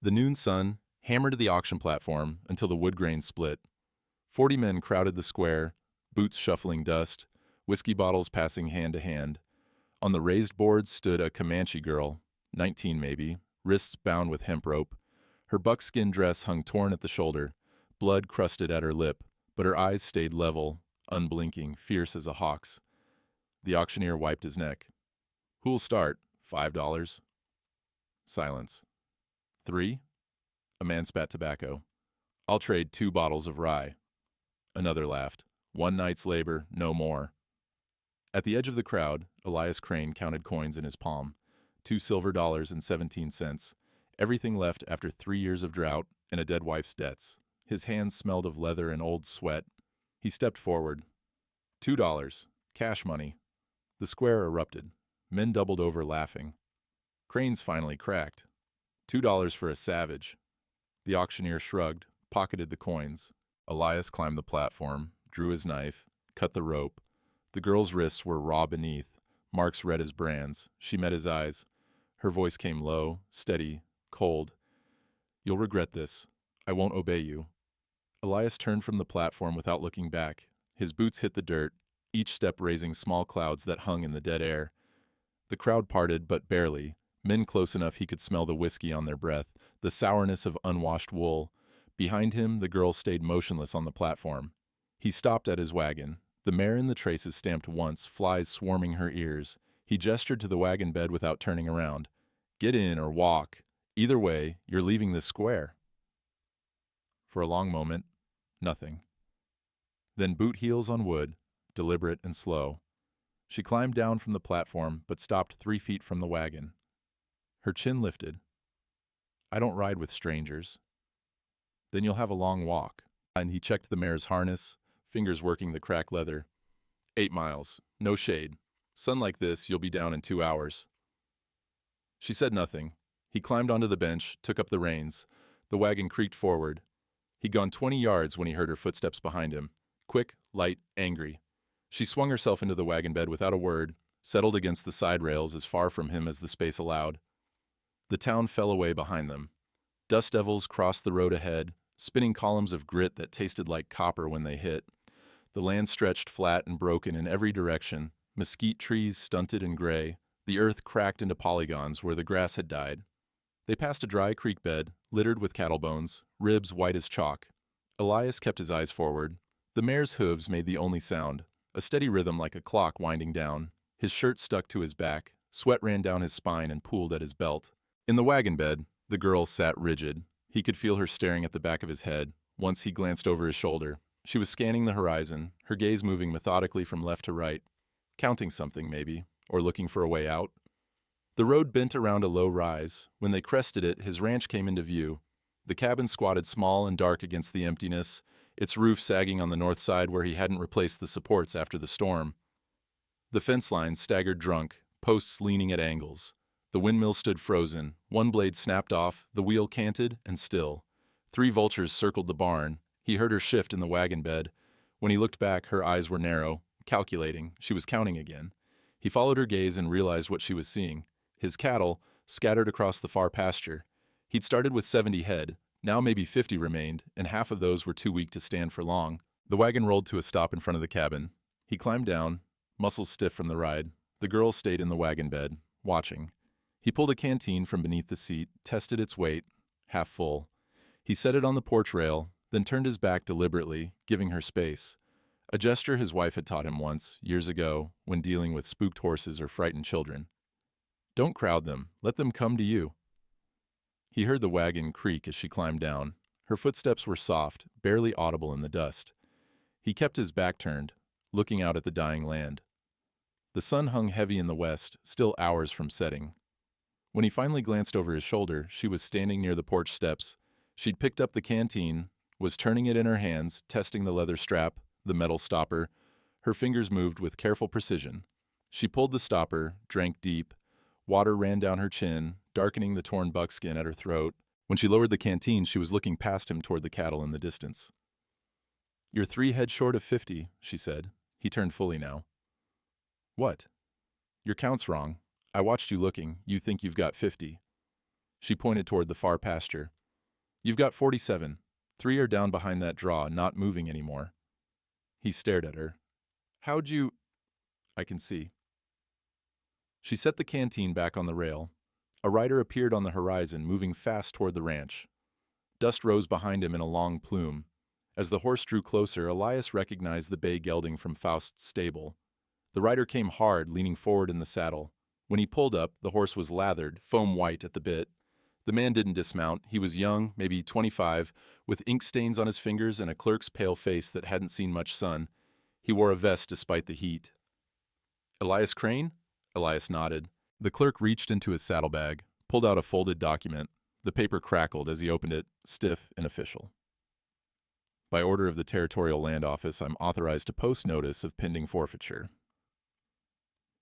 The noon sun hammered the auction platform until the wood grain split. 40 men crowded the square, boots shuffling dust, whiskey bottles passing hand to hand. On the raised boards stood a Comanche girl, 19 maybe, wrists bound with hemp rope. Her buckskin dress hung torn at the shoulder, blood crusted at her lip, but her eyes stayed level, unblinking, fierce as a hawk's. The auctioneer wiped his neck. "Who'll start? $5. Silence. "3?" A man spat tobacco. "I'll trade 2 bottles of rye." Another laughed. "One night's labor, no more." At the edge of the crowd, Elias Crane counted coins in his palm. 2 silver dollars and 17 cents. Everything left after 3 years of drought and a dead wife's debts. His hands smelled of leather and old sweat. He stepped forward. $2. Cash money. The square erupted. Men doubled over laughing. Crane's finally cracked. $2 for a savage. The auctioneer shrugged, pocketed the coins. Elias climbed the platform, drew his knife, cut the rope. The girl's wrists were raw beneath, marks red as brands. She met his eyes. Her voice came low, steady, cold. "You'll regret this. I won't obey you." Elias turned from the platform without looking back. His boots hit the dirt, each step raising small clouds that hung in the dead air. The crowd parted, but barely. Men close enough he could smell the whiskey on their breath, the sourness of unwashed wool. Behind him, the girl stayed motionless on the platform. He stopped at his wagon. The mare in the traces stamped once, flies swarming her ears. He gestured to the wagon bed without turning around. "Get in or walk. Either way, you're leaving this square." For a long moment, nothing. Then boot heels on wood, deliberate and slow. She climbed down from the platform, but stopped 3 feet from the wagon. Her chin lifted. "I don't ride with strangers." "Then you'll have a long walk." And he checked the mare's harness, fingers working the cracked leather. 8 miles. No shade. Sun like this, you'll be down in 2 hours. She said nothing. He climbed onto the bench, took up the reins. The wagon creaked forward. He'd gone 20 yards when he heard her footsteps behind him. Quick, light, angry. She swung herself into the wagon bed without a word, settled against the side rails as far from him as the space allowed. The town fell away behind them. Dust devils crossed the road ahead, spinning columns of grit that tasted like copper when they hit. The land stretched flat and broken in every direction, mesquite trees stunted and gray, the earth cracked into polygons where the grass had died. They passed a dry creek bed, littered with cattle bones, ribs white as chalk. Elias kept his eyes forward. The mare's hooves made the only sound, a steady rhythm like a clock winding down. His shirt stuck to his back, sweat ran down his spine and pooled at his belt. In the wagon bed, the girl sat rigid. He could feel her staring at the back of his head. Once he glanced over his shoulder. She was scanning the horizon, her gaze moving methodically from left to right, counting something maybe, or looking for a way out. The road bent around a low rise. When they crested it, his ranch came into view. The cabin squatted small and dark against the emptiness, its roof sagging on the north side where he hadn't replaced the supports after the storm. The fence line staggered drunk, posts leaning at angles. The windmill stood frozen. One blade snapped off, the wheel canted, and still. 3 vultures circled the barn. He heard her shift in the wagon bed. When he looked back, her eyes were narrow, calculating. She was counting again. He followed her gaze and realized what she was seeing. His cattle, scattered across the far pasture. He'd started with 70 head. Now maybe 50 remained, and half of those were too weak to stand for long. The wagon rolled to a stop in front of the cabin. He climbed down, muscles stiff from the ride. The girl stayed in the wagon bed, watching. He pulled a canteen from beneath the seat, tested its weight, half full. He set it on the porch rail, then turned his back deliberately, giving her space. A gesture his wife had taught him once, years ago, when dealing with spooked horses or frightened children. Don't crowd them. Let them come to you. He heard the wagon creak as she climbed down. Her footsteps were soft, barely audible in the dust. He kept his back turned, looking out at the dying land. The sun hung heavy in the west, still hours from setting. When he finally glanced over his shoulder, she was standing near the porch steps. She'd picked up the canteen, was turning it in her hands, testing the leather strap, the metal stopper. Her fingers moved with careful precision. She pulled the stopper, drank deep. Water ran down her chin, darkening the torn buckskin at her throat. When she lowered the canteen, she was looking past him toward the cattle in the distance. "You're 3 head short of 50, she said. He turned fully now. "What?" "Your count's wrong. I watched you looking. You think you've got 50. She pointed toward the far pasture. You've got 47. 3 are down behind that draw, not moving anymore. He stared at her. How'd you... I can see. She set the canteen back on the rail. A rider appeared on the horizon, moving fast toward the ranch. Dust rose behind him in a long plume. As the horse drew closer, Elias recognized the bay gelding from Faust's stable. The rider came hard, leaning forward in the saddle. When he pulled up, the horse was lathered, foam white at the bit. The man didn't dismount. He was young, maybe 25, with ink stains on his fingers and a clerk's pale face that hadn't seen much sun. He wore a vest despite the heat. Elias Crane? Elias nodded. The clerk reached into his saddlebag, pulled out a folded document. The paper crackled as he opened it, stiff and official. By order of the Territorial Land Office, I'm authorized to post notice of pending forfeiture.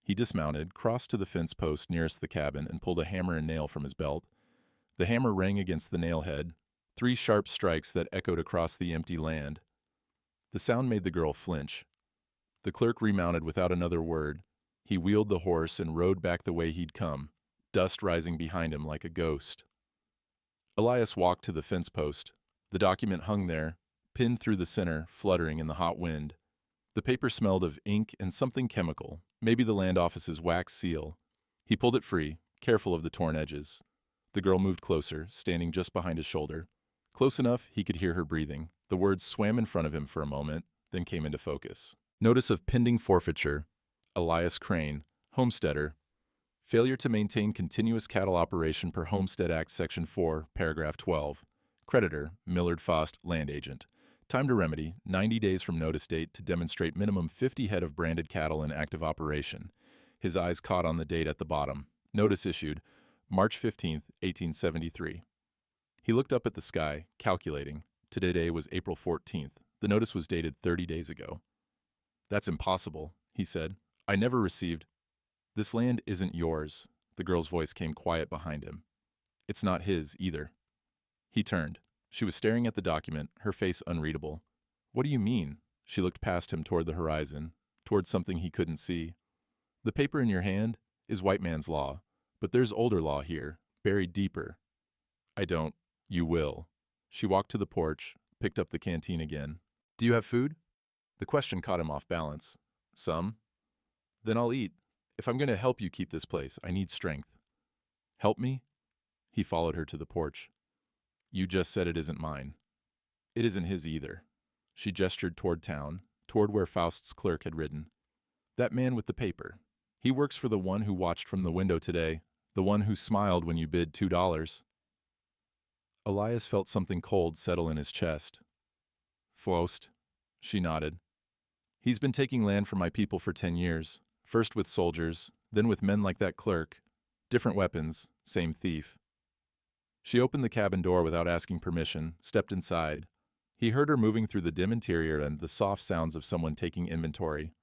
He dismounted, crossed to the fence post nearest the cabin, and pulled a hammer and nail from his belt. The hammer rang against the nail head, 3 sharp strikes that echoed across the empty land. The sound made the girl flinch. The clerk remounted without another word. He wheeled the horse and rode back the way he'd come, dust rising behind him like a ghost. Elias walked to the fence post. The document hung there, pinned through the center, fluttering in the hot wind. The paper smelled of ink and something chemical, maybe the land office's wax seal. He pulled it free, careful of the torn edges. The girl moved closer, standing just behind his shoulder. Close enough he could hear her breathing. The words swam in front of him for a moment, then came into focus. Notice of pending forfeiture. Elias Crane, homesteader. Failure to maintain continuous cattle operation per Homestead Act Section 4, Paragraph 12. Creditor, Millard Faust, land agent. Time to remedy, 90 days from notice date to demonstrate minimum 50 head of branded cattle in active operation. His eyes caught on the date at the bottom. Notice issued, March 15, 1873. He looked up at the sky, calculating. Today was April 14th. The notice was dated 30 days ago. That's impossible, he said. I never received... This land isn't yours. The girl's voice came quiet behind him. It's not his, either. He turned. She was staring at the document, her face unreadable. What do you mean? She looked past him toward the horizon, toward something he couldn't see. The paper in your hand is white man's law, but there's older law here, buried deeper. I don't. You will. She walked to the porch, picked up the canteen again. Do you have food? The question caught him off balance. Some? Then I'll eat. If I'm going to help you keep this place, I need strength. Help me? He followed her to the porch. You just said it isn't mine. It isn't his either. She gestured toward town, toward where Faust's clerk had ridden. That man with the paper. He works for the one who watched from the window today, the one who smiled when you bid $2. Elias felt something cold settle in his chest. Faust, she nodded. He's been taking land from my people for 10 years. First with soldiers, then with men like that clerk. Different weapons, same thief. She opened the cabin door without asking permission, stepped inside. He heard her moving through the dim interior and the soft sounds of someone taking inventory.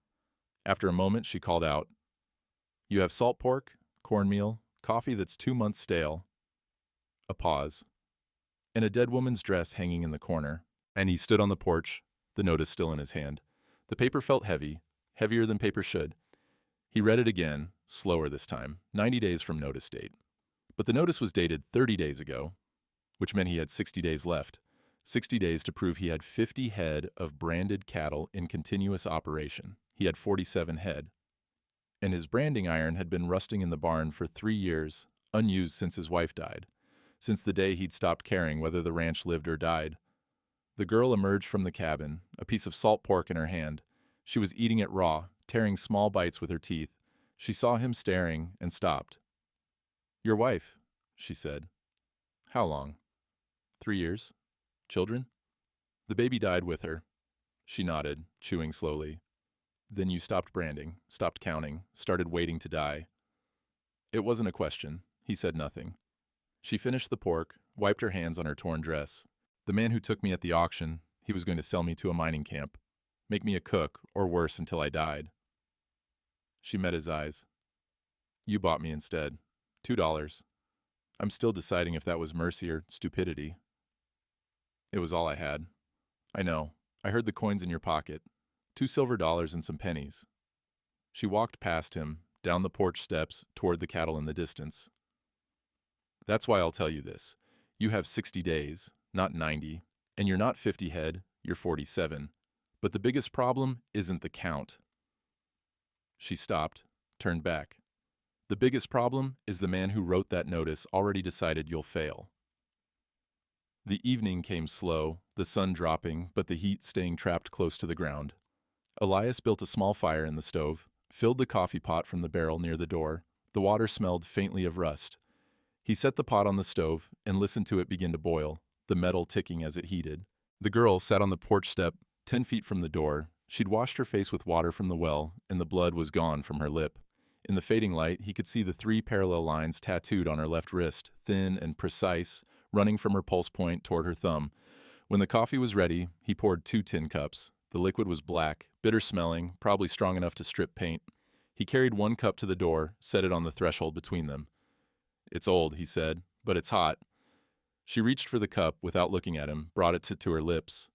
After a moment, she called out, You have salt pork, cornmeal, coffee that's 2 months stale. A pause. And a dead woman's dress hanging in the corner. And he stood on the porch, the notice still in his hand. The paper felt heavy, heavier than paper should. He read it again, slower this time, 90 days from notice date. But the notice was dated 30 days ago, which meant he had 60 days left. 60 days to prove he had 50 head of branded cattle in continuous operation. He had 47 head. And his branding iron had been rusting in the barn for 3 years, unused since his wife died, since the day he'd stopped caring whether the ranch lived or died. The girl emerged from the cabin, a piece of salt pork in her hand. She was eating it raw, tearing small bites with her teeth. She saw him staring and stopped. Your wife, she said. How long? 3 years. Children? The baby died with her. She nodded, chewing slowly. Then you stopped branding, stopped counting, started waiting to die. It wasn't a question. He said nothing. She finished the pork, wiped her hands on her torn dress. The man who took me at the auction, he was going to sell me to a mining camp. Make me a cook, or worse, until I died. She met his eyes. You bought me instead. $2. I'm still deciding if that was mercy or stupidity. It was all I had. I know. I heard the coins in your pocket. 2 silver dollars and some pennies. She walked past him, down the porch steps, toward the cattle in the distance. That's why I'll tell you this. You have 60 days, not 90, and you're not 50 head, you're 47. But the biggest problem isn't the count. She stopped, turned back. The biggest problem is the man who wrote that notice already decided you'll fail. The evening came slow, the sun dropping, but the heat staying trapped close to the ground. Elias built a small fire in the stove, filled the coffee pot from the barrel near the door. The water smelled faintly of rust. He set the pot on the stove and listened to it begin to boil, the metal ticking as it heated. The girl sat on the porch step, 10 feet from the door. She'd washed her face with water from the well, and the blood was gone from her lip. In the fading light, he could see the 3 parallel lines tattooed on her left wrist, thin and precise, running from her pulse point toward her thumb. When the coffee was ready, he poured 2 tin cups. The liquid was black, bitter-smelling, probably strong enough to strip paint. He carried 1 cup to the door, set it on the threshold between them. "It's old," he said, "but it's hot." She reached for the cup without looking at him, brought it to her lips.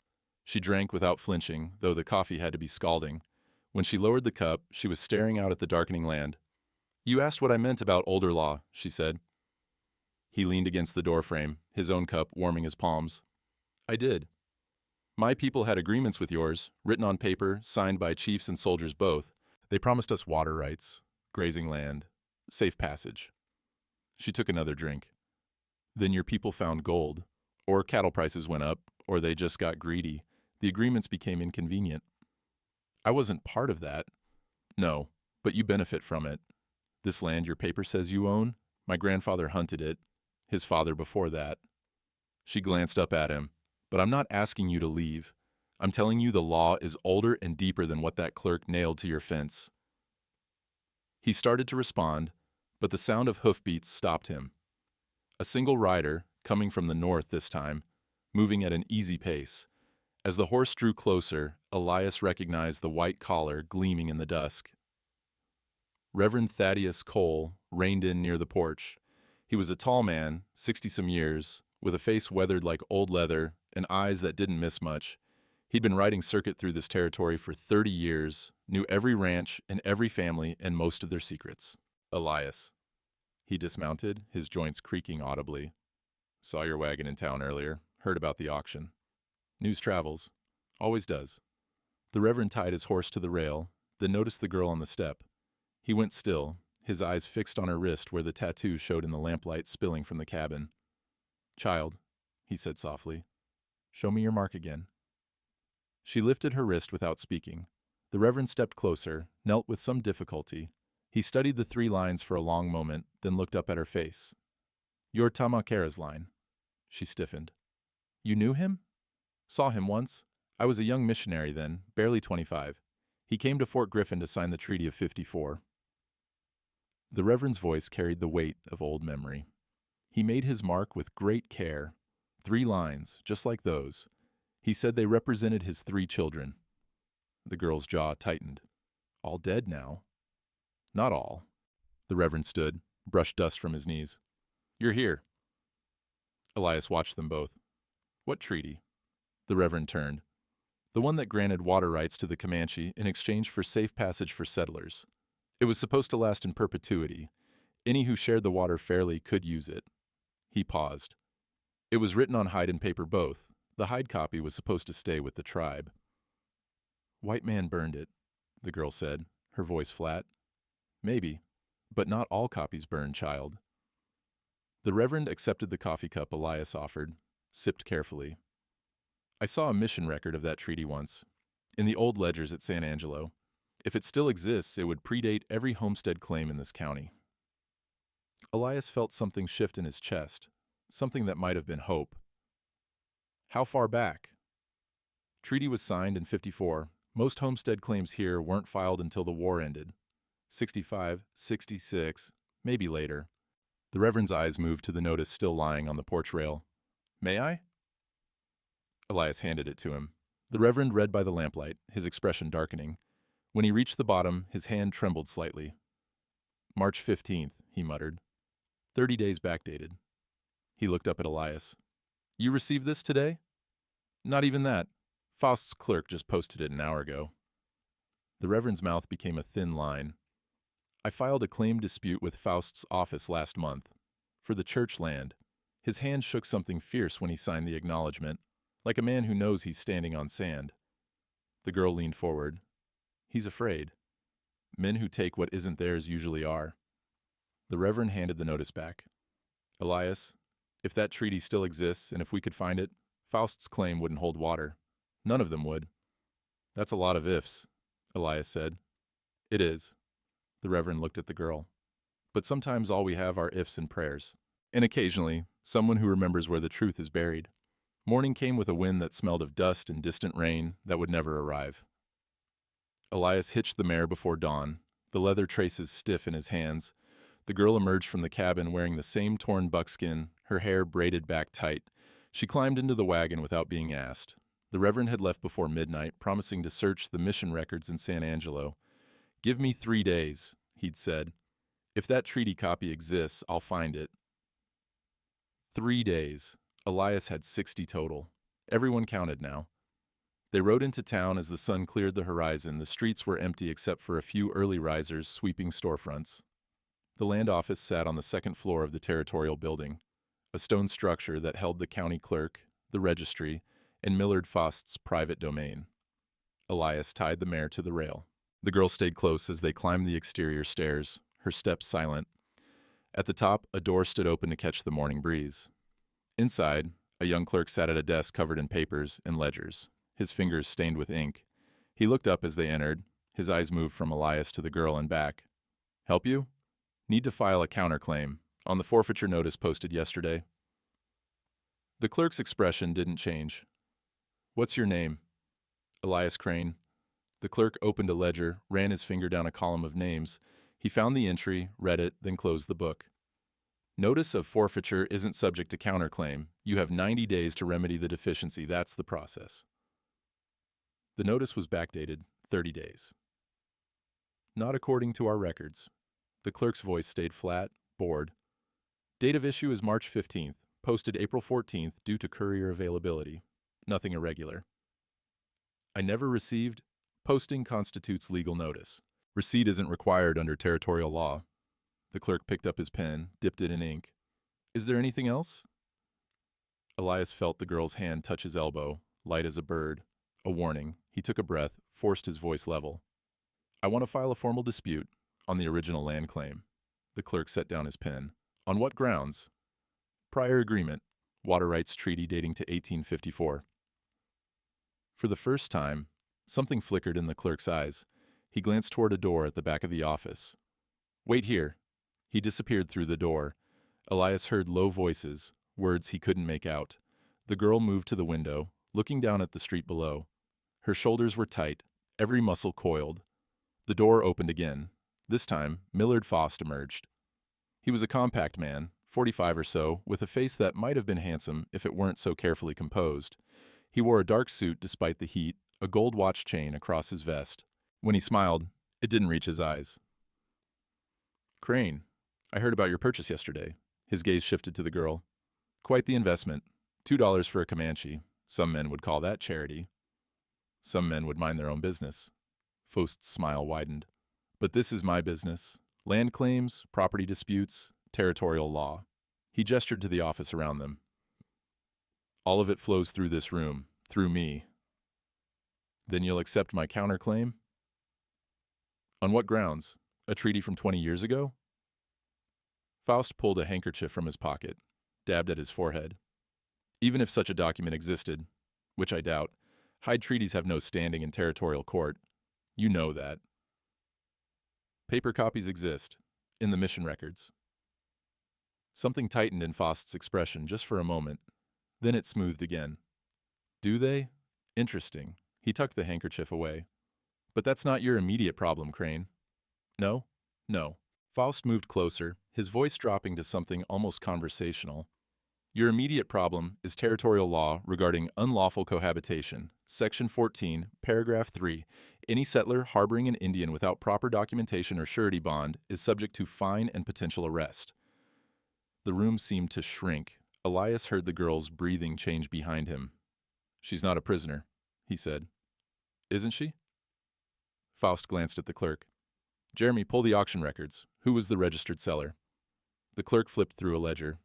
She drank without flinching, though the coffee had to be scalding. When she lowered the cup, she was staring out at the darkening land. "You asked what I meant about older law," she said. He leaned against the doorframe, his own cup warming his palms. "I did. My people had agreements with yours, written on paper, signed by chiefs and soldiers both. They promised us water rights, grazing land, safe passage." She took another drink. "Then your people found gold, or cattle prices went up, or they just got greedy. The agreements became inconvenient. I wasn't part of that." "No, but you benefit from it. This land your paper says you own, my grandfather hunted it, his father before that." She glanced up at him. "But I'm not asking you to leave. I'm telling you the law is older and deeper than what that clerk nailed to your fence." He started to respond, but the sound of hoofbeats stopped him. A single rider, coming from the north this time, moving at an easy pace. As the horse drew closer, Elias recognized the white collar gleaming in the dusk. Reverend Thaddeus Cole reined in near the porch. He was a tall man, 60-some years, with a face weathered like old leather and eyes that didn't miss much. He'd been riding circuit through this territory for 30 years, knew every ranch and every family and most of their secrets. "Elias." He dismounted, his joints creaking audibly. "Saw your wagon in town earlier, heard about the auction. News travels. Always does." The Reverend tied his horse to the rail, then noticed the girl on the step. He went still, his eyes fixed on her wrist where the tattoo showed in the lamplight spilling from the cabin. "Child," he said softly, "show me your mark again." She lifted her wrist without speaking. The Reverend stepped closer, knelt with some difficulty. He studied the 3 lines for a long moment, then looked up at her face. "You're Tamakera's line." She stiffened. "You knew him?" "Saw him once. I was a young missionary then, barely 25. He came to Fort Griffin to sign the Treaty of 54. The Reverend's voice carried the weight of old memory. He made his mark with great care. 3 lines, just like those. He said they represented his 3 children. The girl's jaw tightened. "All dead now?" "Not all." The Reverend stood, brushed dust from his knees. "You're here." Elias watched them both. "What treaty?" The Reverend turned. "The one that granted water rights to the Comanche in exchange for safe passage for settlers. It was supposed to last in perpetuity. Any who shared the water fairly could use it." He paused. "It was written on hide and paper both. The hide copy was supposed to stay with the tribe." "White man burned it," the girl said, her voice flat. "Maybe, but not all copies burn, child." The Reverend accepted the coffee cup Elias offered, sipped carefully. "I saw a mission record of that treaty once, in the old ledgers at San Angelo. If it still exists, it would predate every homestead claim in this county." Elias felt something shift in his chest, something that might have been hope. "How far back?" "Treaty was signed in 54. Most homestead claims here weren't filed until the war ended. 65, 66, maybe later." The Reverend's eyes moved to the notice still lying on the porch rail. "May I?" Elias handed it to him. The Reverend read by the lamplight, his expression darkening. When he reached the bottom, his hand trembled slightly. "March 15th, he muttered. 30 days backdated." He looked up at Elias. "You received this today?" "Not even that. Faust's clerk just posted it an hour ago." The Reverend's mouth became a thin line. "I filed a claim dispute with Faust's office last month. For the church land. His hand shook something fierce when he signed the acknowledgement, like a man who knows he's standing on sand. The girl leaned forward. He's afraid. Men who take what isn't theirs usually are. The Reverend handed the notice back. Elias, if that treaty still exists and if we could find it, Faust's claim wouldn't hold water. None of them would. That's a lot of ifs, Elias said. It is. The Reverend looked at the girl. But sometimes all we have are ifs and prayers. And occasionally, someone who remembers where the truth is buried. Morning came with a wind that smelled of dust and distant rain that would never arrive. Elias hitched the mare before dawn, the leather traces stiff in his hands. The girl emerged from the cabin wearing the same torn buckskin, her hair braided back tight. She climbed into the wagon without being asked. The Reverend had left before midnight, promising to search the mission records in San Angelo. "Give me 3 days," he'd said. "If that treaty copy exists, I'll find it." 3 days. Elias had 60 total. Everyone counted now. They rode into town as the sun cleared the horizon. The streets were empty except for a few early risers sweeping storefronts. The land office sat on the second floor of the territorial building, a stone structure that held the county clerk, the registry, and Millard Faust's private domain. Elias tied the mare to the rail. The girl stayed close as they climbed the exterior stairs, her steps silent. At the top, a door stood open to catch the morning breeze. Inside, a young clerk sat at a desk covered in papers and ledgers, his fingers stained with ink. He looked up as they entered. His eyes moved from Elias to the girl and back. "Help you? Need to file a counterclaim on the forfeiture notice posted yesterday." The clerk's expression didn't change. "What's your name?" "Elias Crane." The clerk opened a ledger, ran his finger down a column of names. He found the entry, read it, then closed the book. "Notice of forfeiture isn't subject to counterclaim. You have 90 days to remedy the deficiency. That's the process." The notice was backdated 30 days. "Not according to our records." The clerk's voice stayed flat, bored. "Date of issue is March 15th, posted April 14th due to courier availability. Nothing irregular." "I never received. Posting constitutes legal notice. Receipt isn't required under territorial law." The clerk picked up his pen, dipped it in ink. "Is there anything else?" Elias felt the girl's hand touch his elbow, light as a bird. A warning. He took a breath, forced his voice level. "I want to file a formal dispute on the original land claim." The clerk set down his pen. "On what grounds?" "Prior agreement. Water rights treaty dating to 1854. For the first time, something flickered in the clerk's eyes. He glanced toward a door at the back of the office. "Wait here." He disappeared through the door. Elias heard low voices, words he couldn't make out. The girl moved to the window, looking down at the street below. Her shoulders were tight, every muscle coiled. The door opened again. This time, Millard Faust emerged. He was a compact man, 45 or so, with a face that might have been handsome if it weren't so carefully composed. He wore a dark suit despite the heat, a gold watch chain across his vest. When he smiled, it didn't reach his eyes. "Crane, I heard about your purchase yesterday." His gaze shifted to the girl. "Quite the investment. $2 for a Comanche. Some men would call that charity. Some men would mind their own business." Faust's smile widened. "But this is my business. Land claims, property disputes, territorial law." He gestured to the office around them. "All of it flows through this room, through me." "Then you'll accept my counterclaim?" "On what grounds? A treaty from 20 years ago?" Faust pulled a handkerchief from his pocket, dabbed at his forehead. "Even if such a document existed, which I doubt, Hyde treaties have no standing in territorial court. You know that. Paper copies exist, in the mission records." Something tightened in Faust's expression just for a moment. Then it smoothed again. "Do they? Interesting." He tucked the handkerchief away. "But that's not your immediate problem, Crane." "No? No." Faust moved closer, his voice dropping to something almost conversational. "Your immediate problem is territorial law regarding unlawful cohabitation. Section 14, paragraph 3. Any settler harboring an Indian without proper documentation or surety bond is subject to fine and potential arrest." The room seemed to shrink. Elias heard the girl's breathing change behind him. "She's not a prisoner," he said. "Isn't she?" Faust glanced at the clerk. "Jeremy, pull the auction records. Who was the registered seller?" The clerk flipped through a ledger.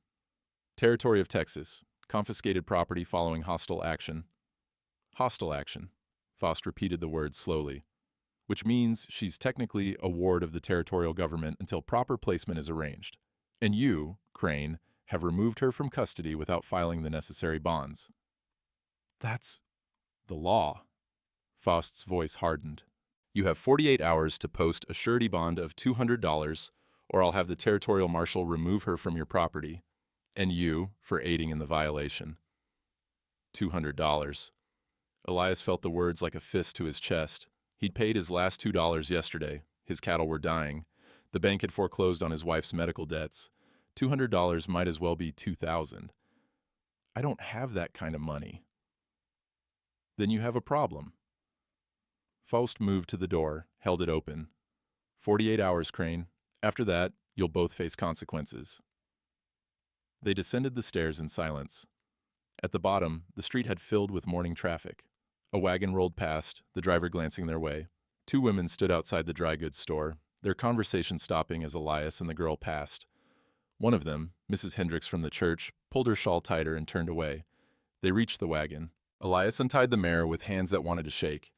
Territory of Texas. Confiscated property following hostile action. Hostile action. Faust repeated the words slowly. Which means she's technically a ward of the territorial government until proper placement is arranged. And you, Crane, have removed her from custody without filing the necessary bonds. That's the law. Faust's voice hardened. You have 48 hours to post a surety bond of $200, or I'll have the territorial marshal remove her from your property, and you for aiding in the violation. $200. Elias felt the words like a fist to his chest. He'd paid his last $2 yesterday. His cattle were dying. The bank had foreclosed on his wife's medical debts. $200 might as well be $2,000. I don't have that kind of money. Then you have a problem. Faust moved to the door, held it open. 48 hours, Crane. After that, you'll both face consequences. They descended the stairs in silence. At the bottom, the street had filled with morning traffic. A wagon rolled past, the driver glancing their way. Two women stood outside the dry goods store, their conversation stopping as Elias and the girl passed. One of them, Mrs. Hendricks from the church, pulled her shawl tighter and turned away. They reached the wagon. Elias untied the mare with hands that wanted to shake.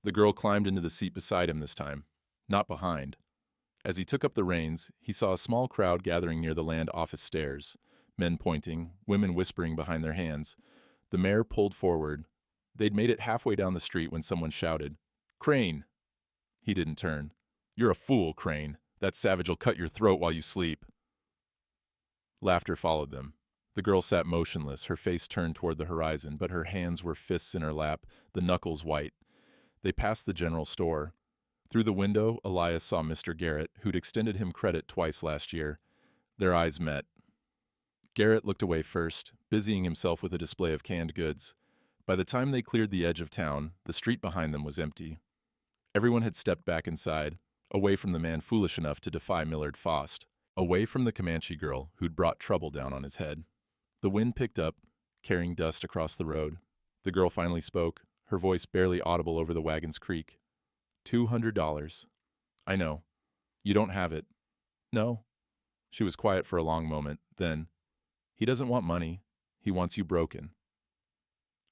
The girl climbed into the seat beside him this time, not behind. As he took up the reins, he saw a small crowd gathering near the land office stairs, men pointing, women whispering behind their hands. The mare pulled forward. They'd made it halfway down the street when someone shouted, "Crane!" He didn't turn. "You're a fool, Crane. That savage will cut your throat while you sleep." Laughter followed them. The girl sat motionless, her face turned toward the horizon, but her hands were fists in her lap, the knuckles white. They passed the general store. Through the window, Elias saw Mr. Garrett, who'd extended him credit twice last year. Their eyes met. Garrett looked away first, busying himself with a display of canned goods. By the time they cleared the edge of town, the street behind them was empty. Everyone had stepped back inside, away from the man foolish enough to defy Millard Faust, away from the Comanche girl who'd brought trouble down on his head. The wind picked up, carrying dust across the road. The girl finally spoke, her voice barely audible over the wagon's creak. $200. I know. You don't have it. No. She was quiet for a long moment. Then, he doesn't want money. He wants you broken.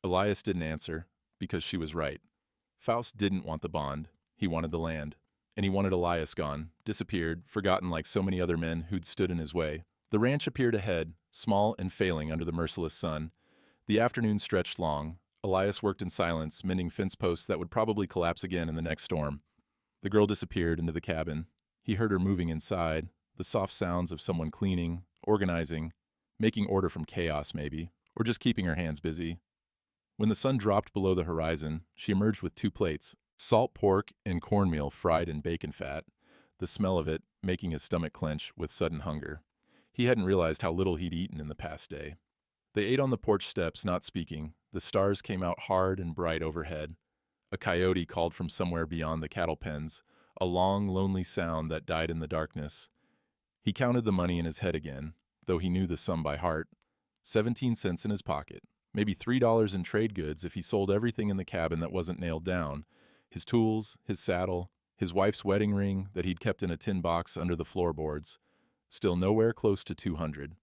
Elias didn't answer, because she was right. Faust didn't want the bond. He wanted the land. And he wanted Elias gone, disappeared, forgotten like so many other men who'd stood in his way. The ranch appeared ahead, small and failing under the merciless sun. The afternoon stretched long. Elias worked in silence, mending fence posts that would probably collapse again in the next storm. The girl disappeared into the cabin. He heard her moving inside, the soft sounds of someone cleaning, organizing, making order from chaos maybe, or just keeping her hands busy. When the sun dropped below the horizon, she emerged with 2 plates, salt pork and cornmeal fried in bacon fat, the smell of it making his stomach clench with sudden hunger. He hadn't realized how little he'd eaten in the past day. They ate on the porch steps, not speaking. The stars came out hard and bright overhead. A coyote called from somewhere beyond the cattle pens, a long, lonely sound that died in the darkness. He counted the money in his head again, though he knew the sum by heart. 17 cents in his pocket, maybe $3 in trade goods if he sold everything in the cabin that wasn't nailed down. His tools, his saddle, his wife's wedding ring that he'd kept in a tin box under the floorboards. Still nowhere close to 200.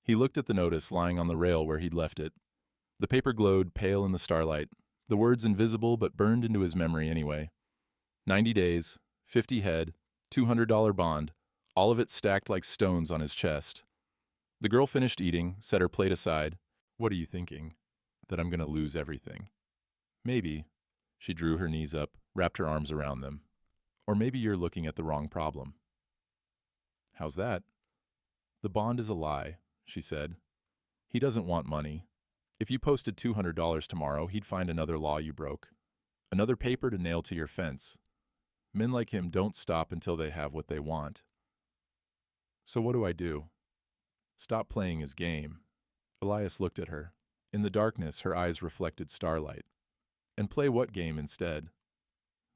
He looked at the notice lying on the rail where he'd left it. The paper glowed pale in the starlight, the words invisible but burned into his memory anyway. 90 days, 50 head, $200 bond, all of it stacked like stones on his chest. The girl finished eating, set her plate aside. What are you thinking? That I'm going to lose everything. Maybe. She drew her knees up, wrapped her arms around them. Or maybe you're looking at the wrong problem. How's that? The bond is a lie, she said. He doesn't want money. If you posted $200 tomorrow, he'd find another law you broke. Another paper to nail to your fence. Men like him don't stop until they have what they want. So what do I do? Stop playing his game. Elias looked at her. In the darkness, her eyes reflected starlight. And play what game instead?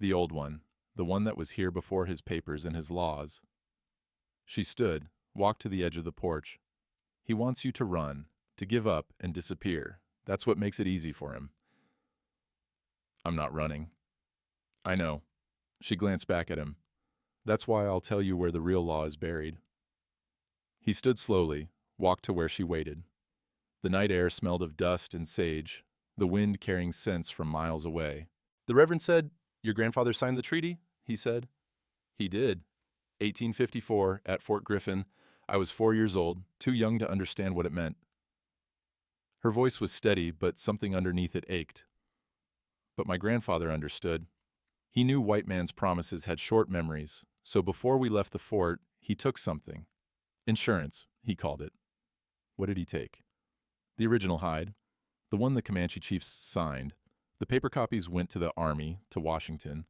The old one, the one that was here before his papers and his laws. She stood, walked to the edge of the porch. He wants you to run, to give up and disappear. That's what makes it easy for him. I'm not running. I know. She glanced back at him. That's why I'll tell you where the real law is buried. He stood slowly, walked to where she waited. The night air smelled of dust and sage, the wind carrying scents from miles away. The Reverend said, "Your grandfather signed the treaty?" he said. He did. 1854, at Fort Griffin. I was 4 years old, too young to understand what it meant. Her voice was steady, but something underneath it ached. But my grandfather understood. He knew white man's promises had short memories, so before we left the fort, he took something. Insurance, he called it. What did he take? The original hide, the one the Comanche chiefs signed. The paper copies went to the army, to Washington.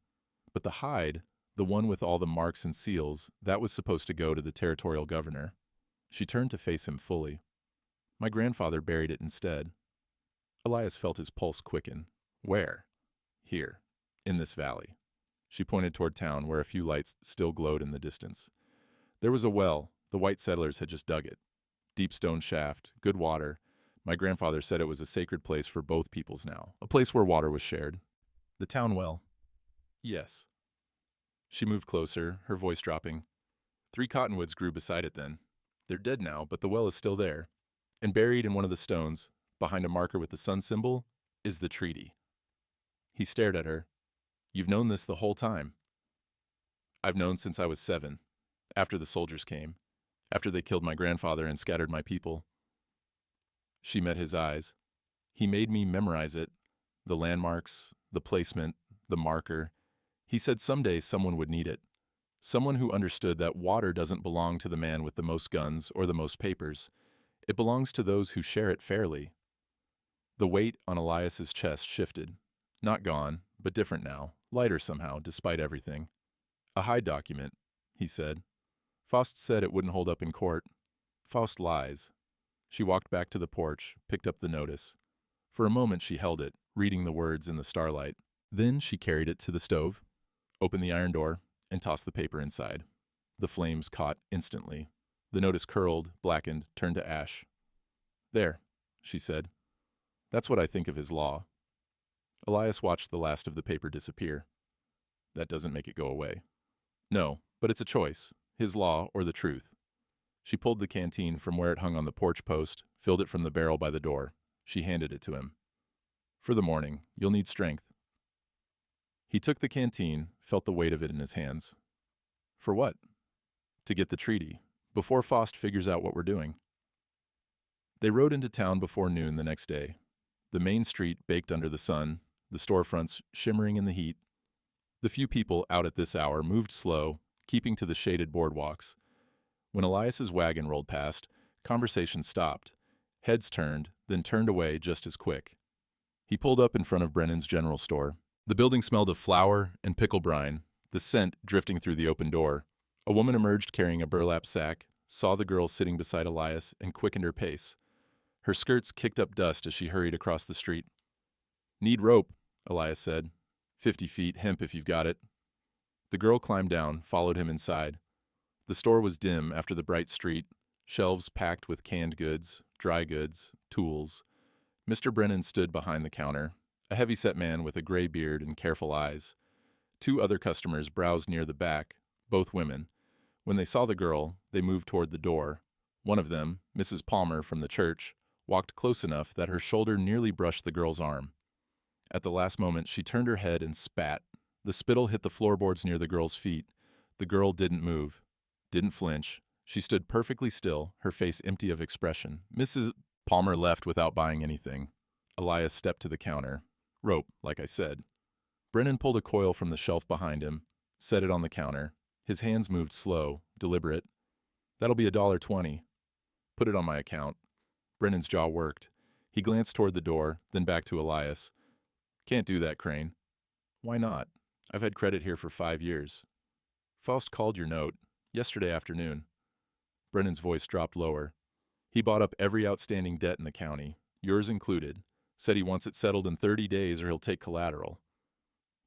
But the hide, the one with all the marks and seals, that was supposed to go to the territorial governor. She turned to face him fully. My grandfather buried it instead. Elias felt his pulse quicken. Where? Here, in this valley. She pointed toward town, where a few lights still glowed in the distance. There was a well. The white settlers had just dug it. Deep stone shaft, good water. My grandfather said it was a sacred place for both peoples now, a place where water was shared. The town well. Yes. She moved closer, her voice dropping. 3 cottonwoods grew beside it then. They're dead now, but the well is still there. And buried in one of the stones, behind a marker with the sun symbol, is the treaty. He stared at her. You've known this the whole time. I've known since I was 7, after the soldiers came, after they killed my grandfather and scattered my people. She met his eyes. He made me memorize it, the landmarks, the placement, the marker. He said someday someone would need it, someone who understood that water doesn't belong to the man with the most guns or the most papers. It belongs to those who share it fairly. The weight on Elias's chest shifted. Not gone, but different now, lighter somehow, despite everything. A hide document, he said. Faust said it wouldn't hold up in court. Faust lies. She walked back to the porch, picked up the notice. For a moment she held it, reading the words in the starlight. Then she carried it to the stove, opened the iron door, and tossed the paper inside. The flames caught instantly. The notice curled, blackened, turned to ash. There, she said. That's what I think of his law. Elias watched the last of the paper disappear. That doesn't make it go away. No, but it's a choice, his law or the truth. She pulled the canteen from where it hung on the porch post, filled it from the barrel by the door. She handed it to him. For the morning, you'll need strength. He took the canteen, felt the weight of it in his hands. For what? To get the treaty, before Faust figures out what we're doing. They rode into town before noon the next day. The main street baked under the sun, the storefronts shimmering in the heat. The few people out at this hour moved slow, keeping to the shaded boardwalks. When Elias's wagon rolled past, conversation stopped. Heads turned, then turned away just as quick. He pulled up in front of Brennan's general store. The building smelled of flour and pickle brine, the scent drifting through the open door. A woman emerged carrying a burlap sack, saw the girl sitting beside Elias, and quickened her pace. Her skirts kicked up dust as she hurried across the street. Need rope, Elias said. 50 feet, hemp if you've got it. The girl climbed down, followed him inside. The store was dim after the bright street, shelves packed with canned goods, dry goods, tools. Mr. Brennan stood behind the counter, a heavy-set man with a gray beard and careful eyes. 2 other customers browsed near the back, both women. When they saw the girl, they moved toward the door. One of them, Mrs. Palmer from the church, walked close enough that her shoulder nearly brushed the girl's arm. At the last moment, she turned her head and spat. The spittle hit the floorboards near the girl's feet. The girl didn't move, didn't flinch. She stood perfectly still, her face empty of expression. Mrs. Palmer left without buying anything. Elias stepped to the counter. Rope, like I said. Brennan pulled a coil from the shelf behind him, set it on the counter. His hands moved slow, deliberate. That'll be $1.20. Put it on my account. Brennan's jaw worked. He glanced toward the door, then back to Elias. Can't do that, Crane. Why not? I've had credit here for 5 years. Faust called your note, yesterday afternoon. Brennan's voice dropped lower. He bought up every outstanding debt in the county, yours included, said he wants it settled in 30 days or he'll take collateral.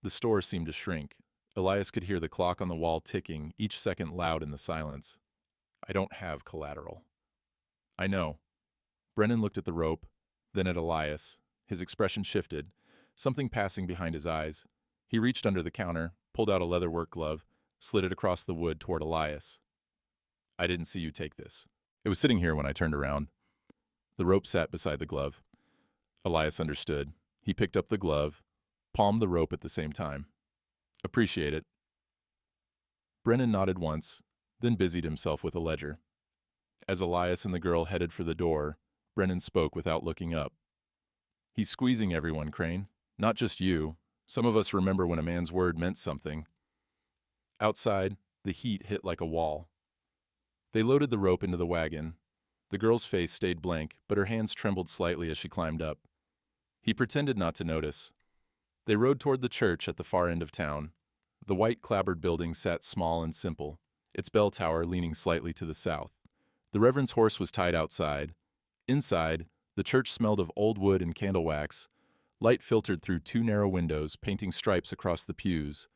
The store seemed to shrink. Elias could hear the clock on the wall ticking, each second loud in the silence. I don't have collateral. I know. Brennan looked at the rope, then at Elias. His expression shifted, something passing behind his eyes. He reached under the counter, pulled out a leatherwork glove, slid it across the wood toward Elias. I didn't see you take this. It was sitting here when I turned around. The rope sat beside the glove. Elias understood. He picked up the glove, palmed the rope at the same time. Appreciate it. Brennan nodded once, then busied himself with a ledger. As Elias and the girl headed for the door, Brennan spoke without looking up. He's squeezing everyone, Crane. Not just you. Some of us remember when a man's word meant something. Outside, the heat hit like a wall. They loaded the rope into the wagon. The girl's face stayed blank, but her hands trembled slightly as she climbed up. He pretended not to notice. They rode toward the church at the far end of town. The white clapboard building sat small and simple, its bell tower leaning slightly to the south. The Reverend's horse was tied outside. Inside, the church smelled of old wood and candle wax. Light filtered through two narrow windows, painting stripes across the pews.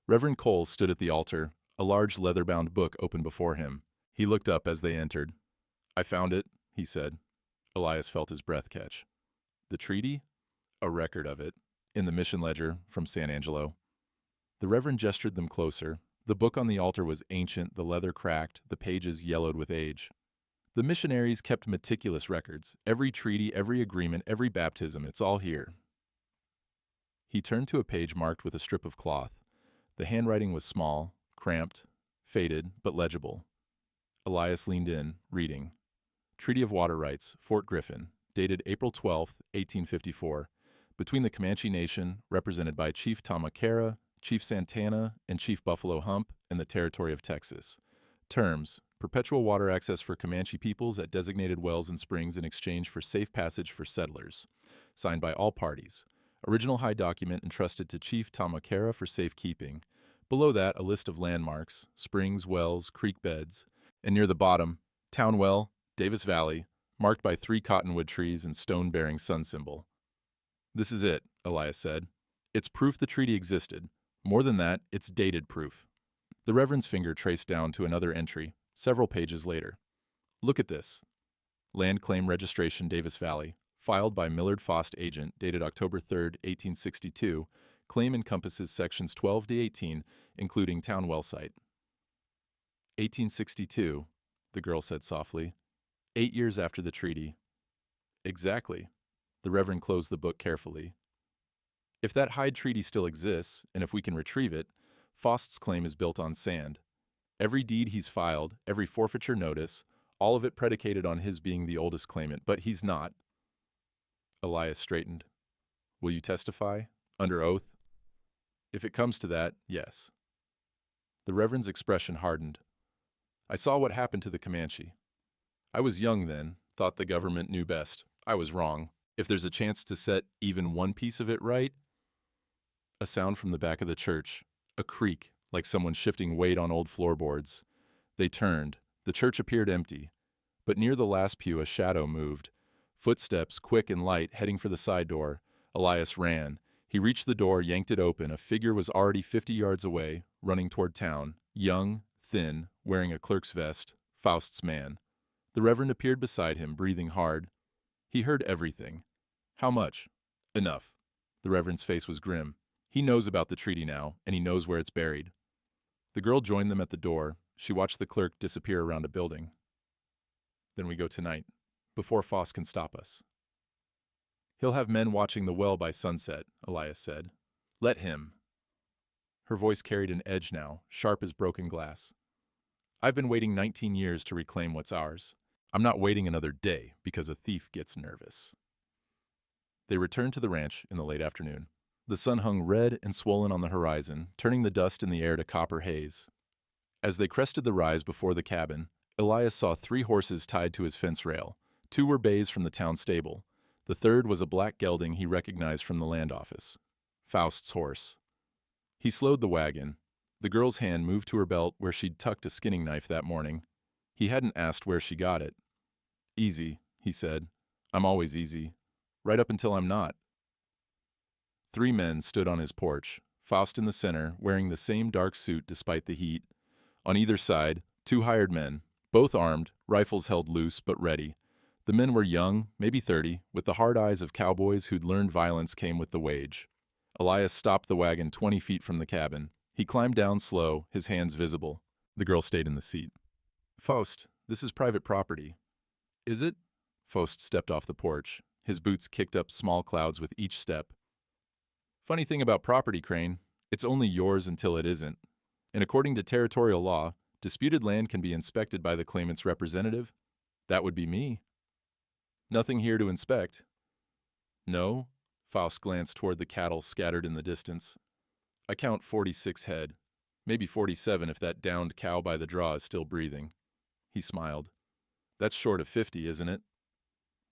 Reverend Cole stood at the altar, a large leather-bound book open before him. He looked up as they entered. "I found it," he said. Elias felt his breath catch. "The treaty?" "A record of it. In the mission ledger from San Angelo." The Reverend gestured them closer. The book on the altar was ancient, the leather cracked, the pages yellowed with age. The missionaries kept meticulous records. Every treaty, every agreement, every baptism, it's all here. He turned to a page marked with a strip of cloth. The handwriting was small, cramped, faded, but legible. Elias leaned in, reading. Treaty of Water Rights, Fort Griffin, dated April 12, 1854, between the Comanche Nation, represented by Chief Tamakera, Chief Santana, and Chief Buffalo Hump, and the Territory of Texas. Terms: perpetual water access for Comanche peoples at designated wells and springs in exchange for safe passage for settlers. Signed by all parties. Original high document entrusted to Chief Tamakera for safekeeping. Below that, a list of landmarks, springs, wells, creek beds. And near the bottom, Town Well, Davis Valley, marked by 3 cottonwood trees and stone-bearing sun symbol. "This is it," Elias said. "It's proof the treaty existed. More than that, it's dated proof." The Reverend's finger traced down to another entry, several pages later. "Look at this. Land Claim Registration, Davis Valley, filed by Millard Fost Agent, dated October 3, 1862. Claim encompasses sections 12 to 18, including Town Well site." 1862, the girl said softly. 8 years after the treaty. Exactly. The Reverend closed the book carefully. If that Hyde Treaty still exists, and if we can retrieve it, Faust's claim is built on sand. Every deed he's filed, every forfeiture notice, all of it predicated on his being the oldest claimant, but he's not. Elias straightened. "Will you testify? Under oath?" "If it comes to that, yes." The Reverend's expression hardened. "I saw what happened to the Comanche. I was young then, thought the government knew best. I was wrong. If there's a chance to set even one piece of it right—" A sound from the back of the church, a creak, like someone shifting weight on old floorboards. They turned. The church appeared empty. But near the last pew a shadow moved. Footsteps, quick and light, heading for the side door. Elias ran. He reached the door, yanked it open. A figure was already 50 yards away, running toward town. Young, thin, wearing a clerk's vest. Faust's man. The Reverend appeared beside him, breathing hard. He heard everything. "How much?" "Enough." The Reverend's face was grim. "He knows about the treaty now, and he knows where it's buried." The girl joined them at the door. She watched the clerk disappear around a building. "Then we go tonight, before Faust can stop us." "He'll have men watching the well by sunset," Elias said. "Let him." Her voice carried an edge now, sharp as broken glass. "I've been waiting 19 years to reclaim what's ours. I'm not waiting another day because a thief gets nervous." They returned to the ranch in the late afternoon. The sun hung red and swollen on the horizon, turning the dust in the air to copper haze. As they crested the rise before the cabin, Elias saw 3 horses tied to his fence rail. 2 were bays from the town stable. The third was a black gelding he recognized from the land office. Faust's horse. He slowed the wagon. The girl's hand moved to her belt where she'd tucked a skinning knife that morning. He hadn't asked where she got it. "Easy," he said. "I'm always easy. Right up until I'm not." 3 men stood on his porch, Faust in the center, wearing the same dark suit despite the heat. On either side, 2 hired men, both armed, rifles held loose but ready. The men were young, maybe 30, with the hard eyes of cowboys who'd learned violence came with the wage. Elias stopped the wagon 20 feet from the cabin. He climbed down slow, his hands visible. The girl stayed in the seat. "Faust, This is private property. Is it? Faust stepped off the porch. His boots kicked up small clouds with each step. Funny thing about property, Crane, it's only yours until it isn't. And according to territorial law, disputed land can be inspected by the claimant's representative. That would be me. Nothing here to inspect. No? Faust glanced toward the cattle scattered in the distance. I count 46 head. Maybe 47 if that downed cow by the draw is still breathing. He smiled. That's short of 50, isn't it?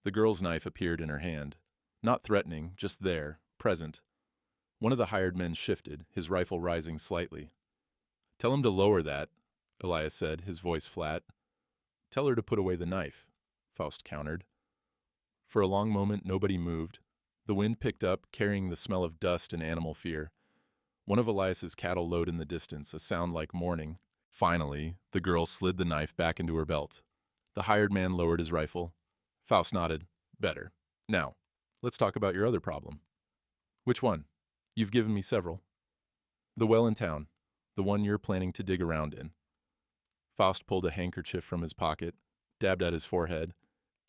The girl's knife appeared in her hand. Not threatening, just there, present. One of the hired men shifted, his rifle rising slightly. Tell him to lower that, Elias said, his voice flat. Tell her to put away the knife, Faust countered. For a long moment, nobody moved. The wind picked up, carrying the smell of dust and animal fear. One of Elias's cattle lowed in the distance, a sound like mourning. Finally, the girl slid the knife back into her belt. The hired man lowered his rifle. Faust nodded. Better. Now, let's talk about your other problem. Which one? You've given me several. The well in town. The one you're planning to dig around in. Faust pulled a handkerchief from his pocket, dabbed at his forehead.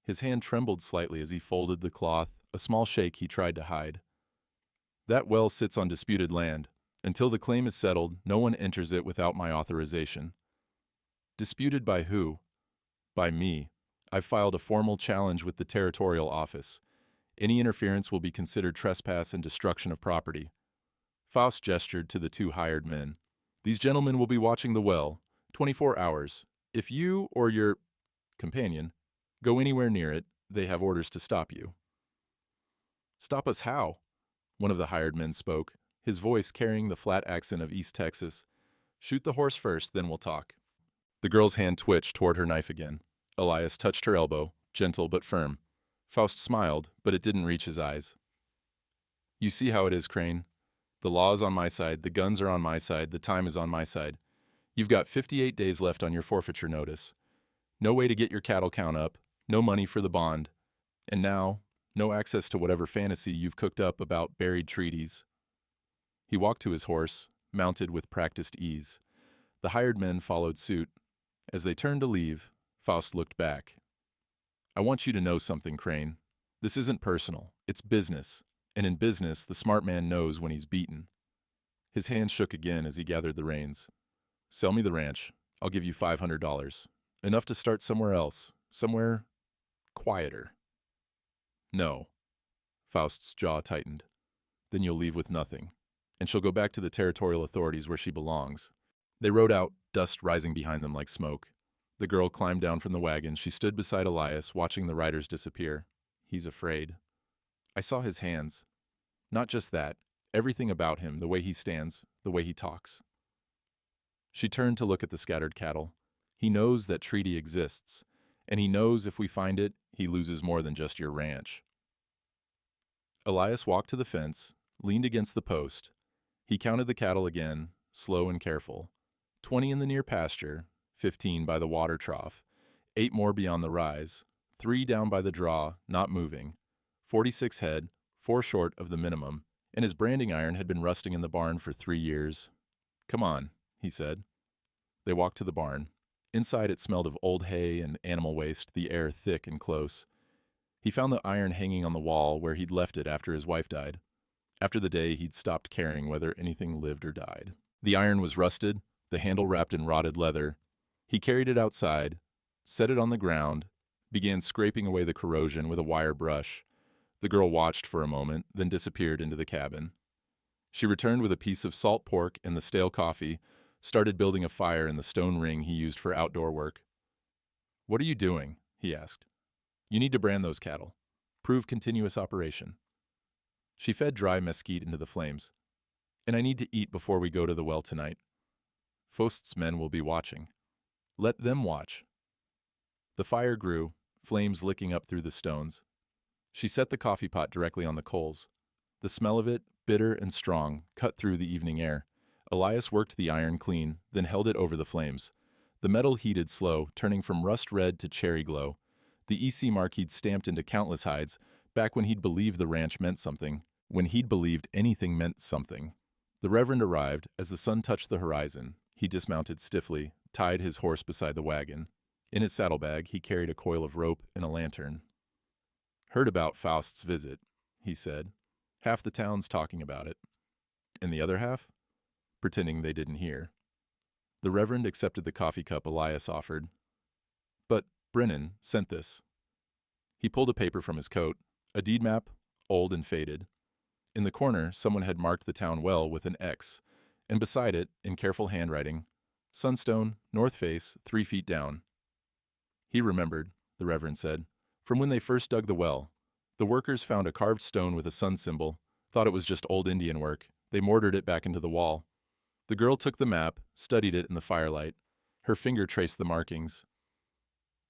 His hand trembled slightly as he folded the cloth, a small shake he tried to hide. That well sits on disputed land. Until the claim is settled, no one enters it without my authorization. Disputed by who? By me. I've filed a formal challenge with the territorial office. Any interference will be considered trespass and destruction of property. Faust gestured to the two hired men. These gentlemen will be watching the well, 24 hours. If you or your companion go anywhere near it, they have orders to stop you. Stop us how? One of the hired men spoke, his voice carrying the flat accent of East Texas. Shoot the horse first, then we'll talk. The girl's hand twitched toward her knife again. Elias touched her elbow, gentle but firm. Faust smiled, but it didn't reach his eyes. You see how it is, Crane. The law is on my side, the guns are on my side, the time is on my side. You've got 58 days left on your forfeiture notice. No way to get your cattle count up, no money for the bond. And now, no access to whatever fantasy you've cooked up about buried treaties. He walked to his horse, mounted with practiced ease. The hired men followed suit. As they turned to leave, Faust looked back. I want you to know something, Crane. This isn't personal, it's business. And in business, the smart man knows when he's beaten. His hand shook again as he gathered the reins. Sell me the ranch. I'll give you $500. Enough to start somewhere else, somewhere quieter. No. Faust's jaw tightened. Then you'll leave with nothing. And she'll go back to the territorial authorities where she belongs. They rode out, dust rising behind them like smoke. The girl climbed down from the wagon. She stood beside Elias, watching the riders disappear. He's afraid. I saw his hands. Not just that, everything about him, the way he stands, the way he talks. She turned to look at the scattered cattle. He knows that treaty exists, and he knows if we find it, he loses more than just your ranch. Elias walked to the fence, leaned against the post. He counted the cattle again, slow and careful. 20 in the near pasture, 15 by the water trough, 8 more beyond the rise, 3 down by the draw, not moving, 46 head, 4 short of the minimum, and his branding iron had been rusting in the barn for 3 years. Come on, he said. They walked to the barn. Inside it smelled of old hay and animal waste, the air thick and close. He found the iron hanging on the wall where he'd left it after his wife died. After the day, he'd stopped caring whether anything lived or died. The iron was rusted, the handle wrapped in rotted leather. He carried it outside, set it on the ground, began scraping away the corrosion with a wire brush. The girl watched for a moment, then disappeared into the cabin. She returned with a piece of salt pork and the stale coffee, started building a fire in the stone ring he used for outdoor work. What are you doing? He asked. You need to brand those cattle. Prove continuous operation. She fed dry mesquite into the flames. And I need to eat before we go to the well tonight. Faust's men will be watching. Let them watch. The fire grew, flames licking up through the stones. She set the coffee pot directly on the coals. The smell of it, bitter and strong, cut through the evening air. Elias worked the iron clean, then held it over the flames. The metal heated slow, turning from rust red to cherry glow. The EC mark he'd stamped into countless hides, back when he'd believed the ranch meant something, when he'd believed anything meant something. The Reverend arrived. As the sun touched the horizon, he dismounted stiffly, tied his horse beside the wagon. In his saddlebag, he carried a coil of rope and a lantern. "Heard about Faust's visit," he said. "Half the town's talking about it." "And the other half?" Pretending they didn't hear. The Reverend accepted the coffee cup Elias offered. "But Brennan sent this." He pulled a paper from his coat, a deed map, old and faded. In the corner, someone had marked the town well with an X, and beside it, in careful handwriting, "Sunstone, north face, 3 feet down." He remembered, the Reverend said, from when they first dug the well. The workers found a carved stone with a sun symbol, thought it was just old Indian work. They mortared it back into the wall. The girl took the map, studied it in the firelight. Her finger traced the markings.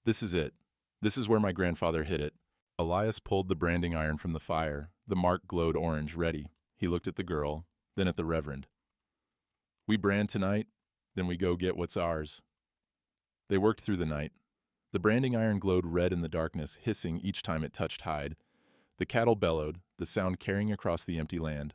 "This is it. This is where my grandfather hid it." Elias pulled the branding iron from the fire. The mark glowed orange, ready. He looked at the girl, then at the Reverend. "We brand tonight, then we go get what's ours." They worked through the night. The branding iron glowed red in the darkness, hissing each time it touched hide. The cattle bellowed, the sound carrying across the empty land.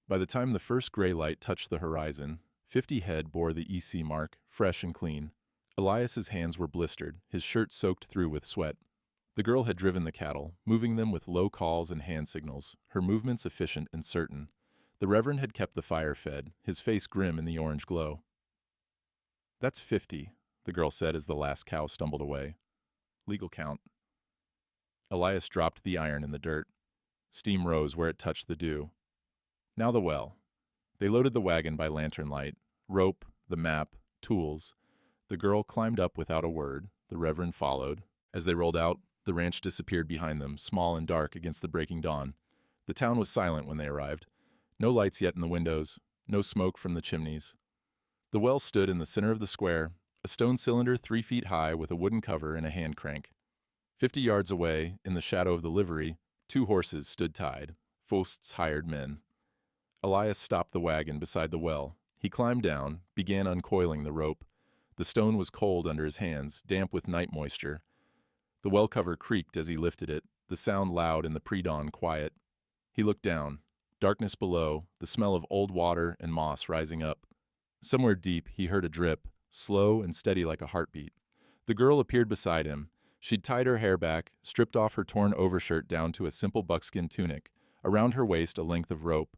By the time the first gray light touched the horizon, 50 head bore the EC mark, fresh and clean. Elias's hands were blistered, his shirt soaked through with sweat. The girl had driven the cattle, moving them with low calls and hand signals, her movements efficient and certain. The Reverend had kept the fire fed, his face grim in the orange glow. "That's 50, the girl said as the last cow stumbled away. "Legal count." Elias dropped the iron in the dirt. Steam rose where it touched the dew. Now the well. They loaded the wagon by lantern light, rope, the map, tools. The girl climbed up without a word. The Reverend followed. As they rolled out, the ranch disappeared behind them, small and dark against the breaking dawn. The town was silent when they arrived. No lights yet in the windows, no smoke from the chimneys. The well stood in the center of the square, a stone cylinder 3 feet high with a wooden cover and a hand crank. 50 yards away, in the shadow of the livery, 2 horses stood tied, Faust's hired men. Elias stopped the wagon beside the well. He climbed down, began uncoiling the rope. The stone was cold under his hands, damp with night moisture. The well cover creaked as he lifted it, the sound loud in the pre-dawn quiet. He looked down. Darkness below, the smell of old water and moss rising up. Somewhere deep, he heard a drip, slow and steady like a heartbeat. The girl appeared beside him. She'd tied her hair back, stripped off her torn overshirt down to a simple buckskin tunic, around her waist a length of rope.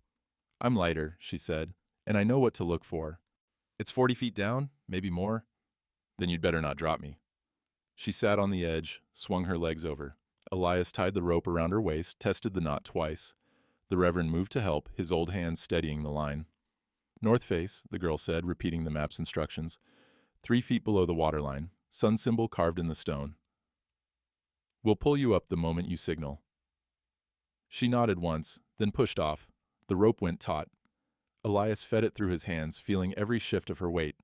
"I'm lighter," she said, "and I know what to look for. It's 40 feet down, maybe more. Then you'd better not drop me." She sat on the edge, swung her legs over. Elias tied the rope around her waist, tested the knot twice. The Reverend moved to help, his old hands steadying the line. "North face," the girl said, repeating the map's instructions. 3 feet below the waterline, sun symbol carved in the stone. "We'll pull you up the moment you signal." She nodded once, then pushed off. The rope went taut. Elias fed it through his hands, feeling every shift of her weight.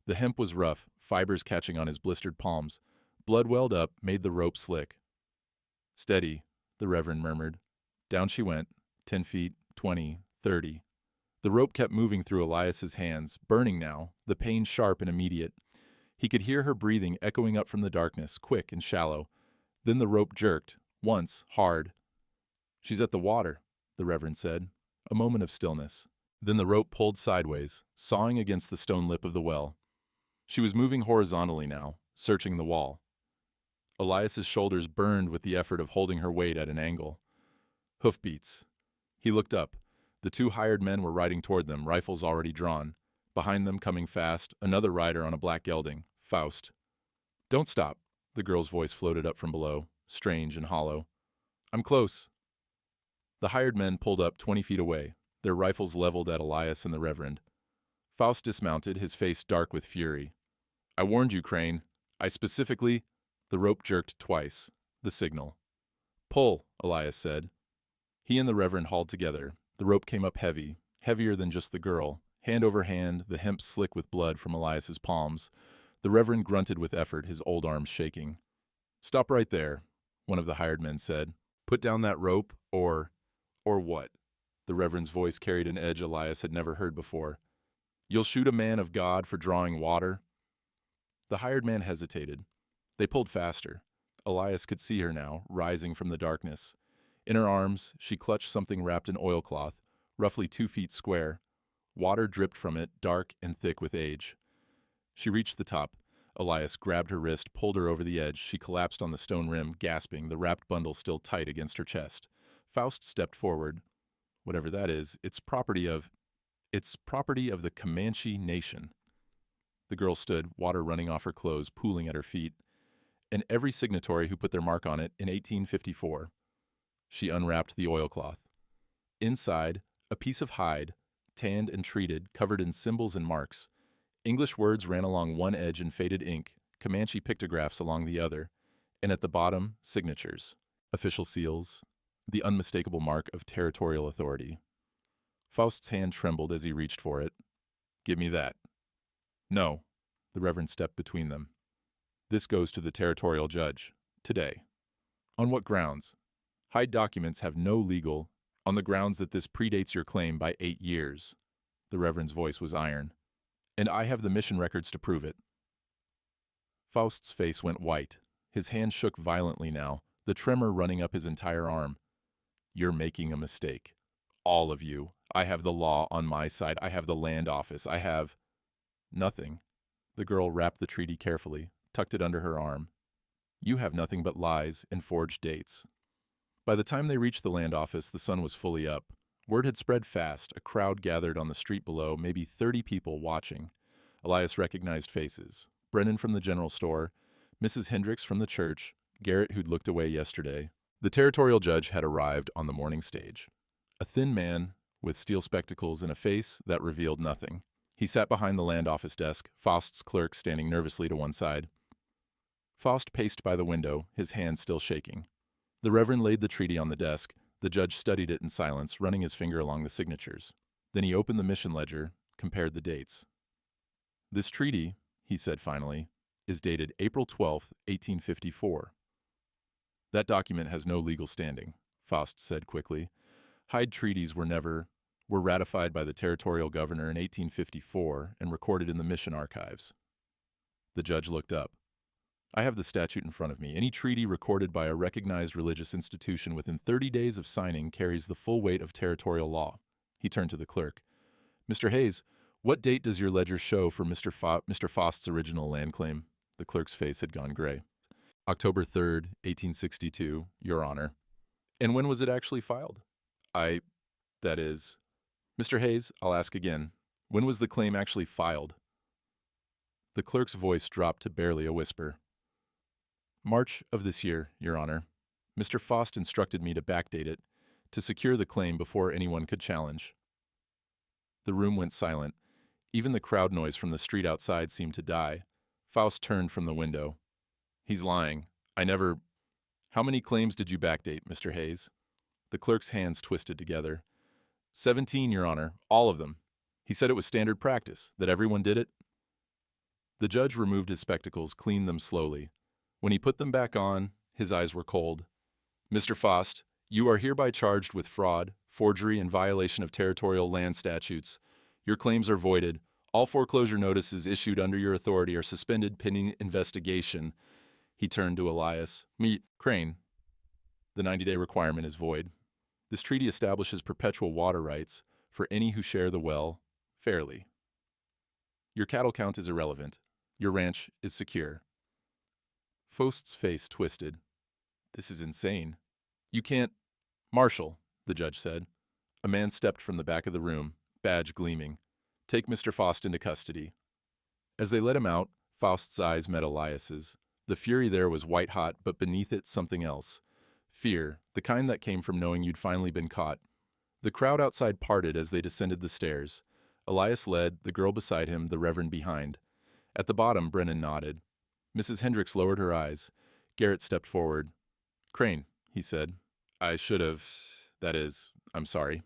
The hemp was rough, fibers catching on his blistered palms. Blood welled up, made the rope slick. "Steady," the Reverend murmured. Down she went, 10 feet, 20, 30. The rope kept moving through Elias's hands, burning now, the pain sharp and immediate. He could hear her breathing echoing up from the darkness, quick and shallow. Then the rope jerked, once, hard. "She's at the water," the Reverend said. A moment of stillness. Then the rope pulled sideways, sawing against the stone lip of the well. She was moving horizontally now, searching the wall. Elias's shoulders burned with the effort of holding her weight at an angle. Hoofbeats. He looked up. The 2 hired men were riding toward them, rifles already drawn. Behind them, coming fast, another rider on a black gelding, Faust. "Don't stop," the girl's voice floated up from below, strange and hollow. "I'm close." The hired men pulled up 20 feet away, their rifles leveled at Elias and the Reverend. Faust dismounted, his face dark with fury. "I warned you, Crane. I specifically—" The rope jerked twice, the signal. "Pull," Elias said. He and the Reverend hauled together. The rope came up heavy, heavier than just the girl. Hand over hand, the hemp slick with blood from Elias's palms. The Reverend grunted with effort, his old arms shaking. "Stop right there," one of the hired men said. "Put down that rope, or what?" The Reverend's voice carried an edge Elias had never heard before. "You'll shoot a man of God for drawing water?" The hired man hesitated. They pulled faster. Elias could see her now, rising from the darkness. In her arms, she clutched something wrapped in oilcloth, roughly 2 feet square. Water dripped from it, dark and thick with age. She reached the top. Elias grabbed her wrist, pulled her over the edge. She collapsed on the stone rim, gasping, the wrapped bundle still tight against her chest. Faust stepped forward. Whatever that is, it's property of the Comanche Nation. The girl stood, water running off her clothes, pooling at her feet, and every signatory who put their mark on it in 1854. She unwrapped the oilcloth. Inside, a piece of hide, tanned and treated, covered in symbols and marks. English words ran along one edge in faded ink, Comanche pictographs along the other, and at the bottom, signatures, official seals, the unmistakable mark of territorial authority. Faust's hand trembled as he reached for it. "Give me that." "No." The Reverend stepped between them. "This goes to the territorial judge. Today." "On what grounds?" "Hyde documents have no legal, on the grounds that this predates your claim by 8 years." The Reverend's voice was iron. "And I have the mission records to prove it." Faust's face went white. His hand shook violently now, the tremor running up his entire arm. "You're making a mistake. All of you. I have the law on my side. I have the land office. I have—" "Nothing." The girl wrapped the treaty carefully, tucked it under her arm. "You have nothing but lies and forged dates." By the time they reached the land office, the sun was fully up. Word had spread fast, a crowd gathered on the street below, maybe 30 people watching. Elias recognized faces. Brennan from the general store, Mrs. Hendricks from the church, Garrett who'd looked away yesterday. The territorial judge had arrived on the morning stage. A thin man with steel spectacles and a face that revealed nothing. He sat behind the land office desk, Faust's clerk standing nervously to one side. Faust paced by the window, his hand still shaking. The Reverend laid the treaty on the desk. The judge studied it in silence, running his finger along the signatures. Then he opened the mission ledger, compared the dates. "This treaty," he said finally, "is dated April 12th, 1854. "That document has no legal standing," Faust said quickly. "Hyde treaties were ratified by the territorial governor in 1854 and recorded in the mission archives." The judge looked up. "I have the statute in front of me. Any treaty recorded by a recognized religious institution within 30 days of signing carries the full weight of territorial law." He turned to the clerk. "Mr. Hayes, what date does your ledger show for Mr. Faust's original land claim?" The clerk's face had gone gray. "October 3rd, 1862, Your Honor." "And when was it actually filed?" That is... Mr. Hayes, I'll ask again. When was the claim actually filed?" The clerk's voice dropped to barely a whisper. "March of this year, Your Honor. Mr. Faust instructed me to backdate it, to secure the claim before anyone could challenge." The room went silent. Even the crowd noise from the street outside seemed to die. Faust turned from the window. "He's lying. How many claims did you backdate, Mr. Hayes?" The clerk's hands twisted together. 17, Your Honor, all of them. He said it was standard practice, that everyone did it." The judge removed his spectacles, cleaned them slowly. When he put them back on, his eyes were cold. "Mr. Faust, you are hereby charged with fraud, forgery, and violation of territorial land statutes. Your claims are voided. All foreclosure notices issued under your authority are suspended pending investigation." He turned to Elias. "Crane, the 90-day requirement is void. This treaty establishes perpetual water rights for any who share the well fairly. Your cattle count is irrelevant. Your ranch is secure." Faust's face twisted. "This is insane. You can't—" "Marshal," the judge said. A man stepped from the back of the room, badge gleaming. "Take Mr. Faust into custody." As they let him out, Faust's eyes met Elias's. The fury there was white-hot, but beneath it something else. Fear, the kind that came from knowing you'd finally been caught. The crowd outside parted as they descended the stairs. Elias led, the girl beside him, the Reverend behind. At the bottom, Brennan nodded. Mrs. Hendricks lowered her eyes. Garrett stepped forward. "Crane," he said. "I should have... I'm sorry."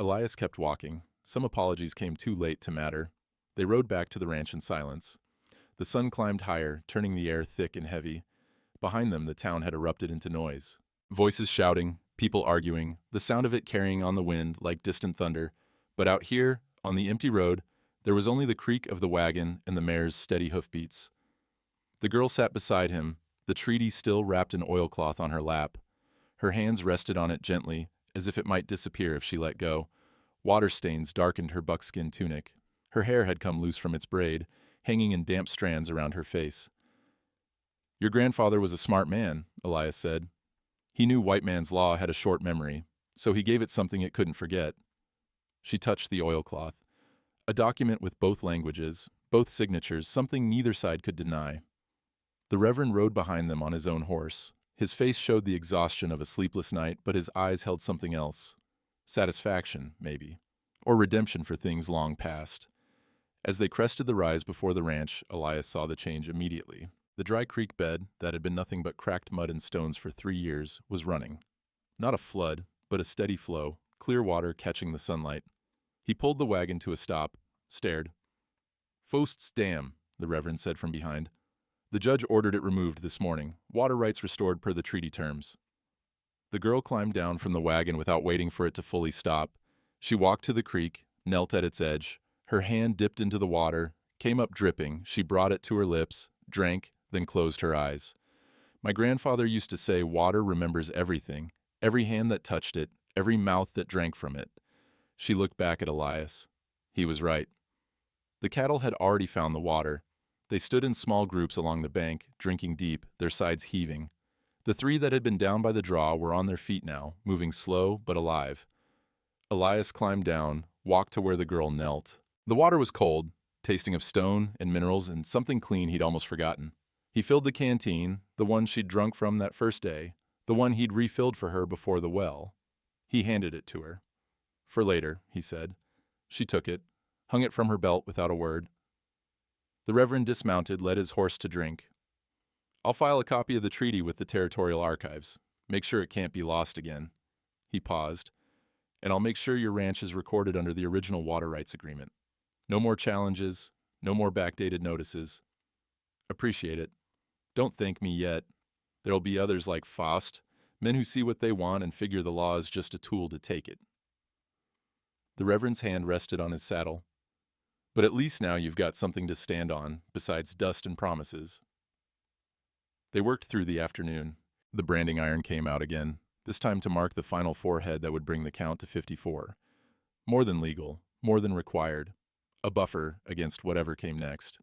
Elias kept walking. Some apologies came too late to matter. They rode back to the ranch in silence. The sun climbed higher, turning the air thick and heavy. Behind them, the town had erupted into noise. Voices shouting, people arguing, the sound of it carrying on the wind like distant thunder. But out here, on the empty road, there was only the creak of the wagon and the mare's steady hoofbeats. The girl sat beside him, the treaty still wrapped in oilcloth on her lap. Her hands rested on it gently, as if it might disappear if she let go. Water stains darkened her buckskin tunic. Her hair had come loose from its braid. hanging in damp strands around her face. "Your grandfather was a smart man," Elias said. "He knew white man's law had a short memory, so he gave it something it couldn't forget." She touched the oilcloth. A document with both languages, both signatures, something neither side could deny. The Reverend rode behind them on his own horse. His face showed the exhaustion of a sleepless night, but his eyes held something else. Satisfaction, maybe. Or redemption for things long past. As they crested the rise before the ranch, Elias saw the change immediately. The dry creek bed, that had been nothing but cracked mud and stones for 3 years, was running. Not a flood, but a steady flow, clear water catching the sunlight. He pulled the wagon to a stop, stared. "Faust's Dam," the Reverend said from behind. "The judge ordered it removed this morning. Water rights restored per the treaty terms." The girl climbed down from the wagon without waiting for it to fully stop. She walked to the creek, knelt at its edge. Her hand dipped into the water, came up dripping. She brought it to her lips, drank, then closed her eyes. "My grandfather used to say water remembers everything, every hand that touched it, every mouth that drank from it." She looked back at Elias. He was right. The cattle had already found the water. They stood in small groups along the bank, drinking deep, their sides heaving. The 3 that had been down by the draw were on their feet now, moving slow but alive. Elias climbed down, walked to where the girl knelt. The water was cold, tasting of stone and minerals and something clean he'd almost forgotten. He filled the canteen, the one she'd drunk from that first day, the one he'd refilled for her before the well. He handed it to her. "For later," he said. She took it, hung it from her belt without a word. The Reverend dismounted, led his horse to drink. "I'll file a copy of the treaty with the Territorial Archives. Make sure it can't be lost again." He paused. "And I'll make sure your ranch is recorded under the original water rights agreement. No more challenges, no more backdated notices. Appreciate it. Don't thank me yet. There'll be others like Faust, men who see what they want and figure the law is just a tool to take it." The Reverend's hand rested on his saddle. "But at least now you've got something to stand on, besides dust and promises." They worked through the afternoon. The branding iron came out again, this time to mark the final 4 head that would bring the count to 54. More than legal, more than required. A buffer against whatever came next.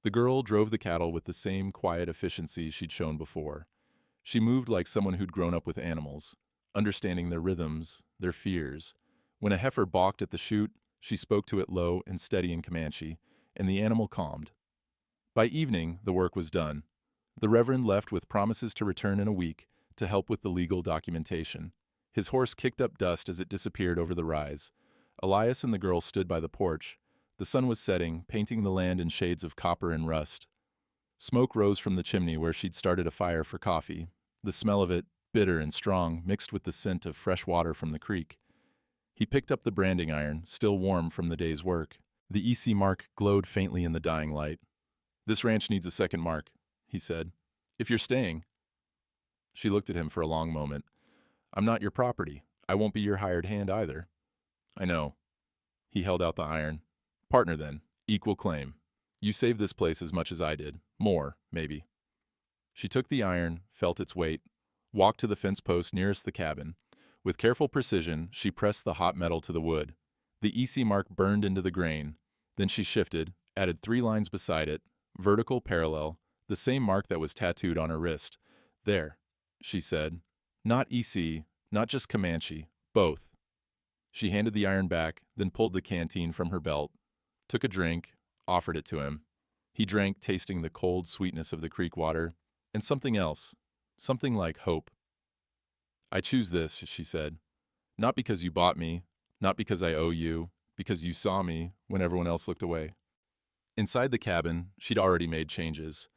The girl drove the cattle with the same quiet efficiency she'd shown before. She moved like someone who'd grown up with animals, understanding their rhythms, their fears. When a heifer balked at the chute, she spoke to it low and steady in Comanche, and the animal calmed. By evening, the work was done. The Reverend left with promises to return in a week to help with the legal documentation. His horse kicked up dust as it disappeared over the rise. Elias and the girl stood by the porch. The sun was setting, painting the land in shades of copper and rust. Smoke rose from the chimney where she'd started a fire for coffee. The smell of it, bitter and strong, mixed with the scent of fresh water from the creek. He picked up the branding iron, still warm from the day's work. The EC mark glowed faintly in the dying light. "This ranch needs a second mark," he said. "If you're staying." She looked at him for a long moment. "I'm not your property. I won't be your hired hand either." "I know." He held out the iron. "Partner then. Equal claim. You saved this place as much as I did. More, maybe." She took the iron, felt its weight, walked to the fence post nearest the cabin. With careful precision, she pressed the hot metal to the wood. The EC mark burned into the grain. Then she shifted, added 3 lines beside it, vertical, parallel, the same mark that was tattooed on her wrist. "There," she said. "Not EC, not just Comanche, both." She handed the iron back, then pulled the canteen from her belt, took a drink, offered it to him. He drank, tasting the cold sweetness of the creek water, and something else, something like hope. "I choose this," she said. "Not because you bought me, not because I owe you, because you saw me when everyone else looked away." Inside the cabin, she'd already made changes.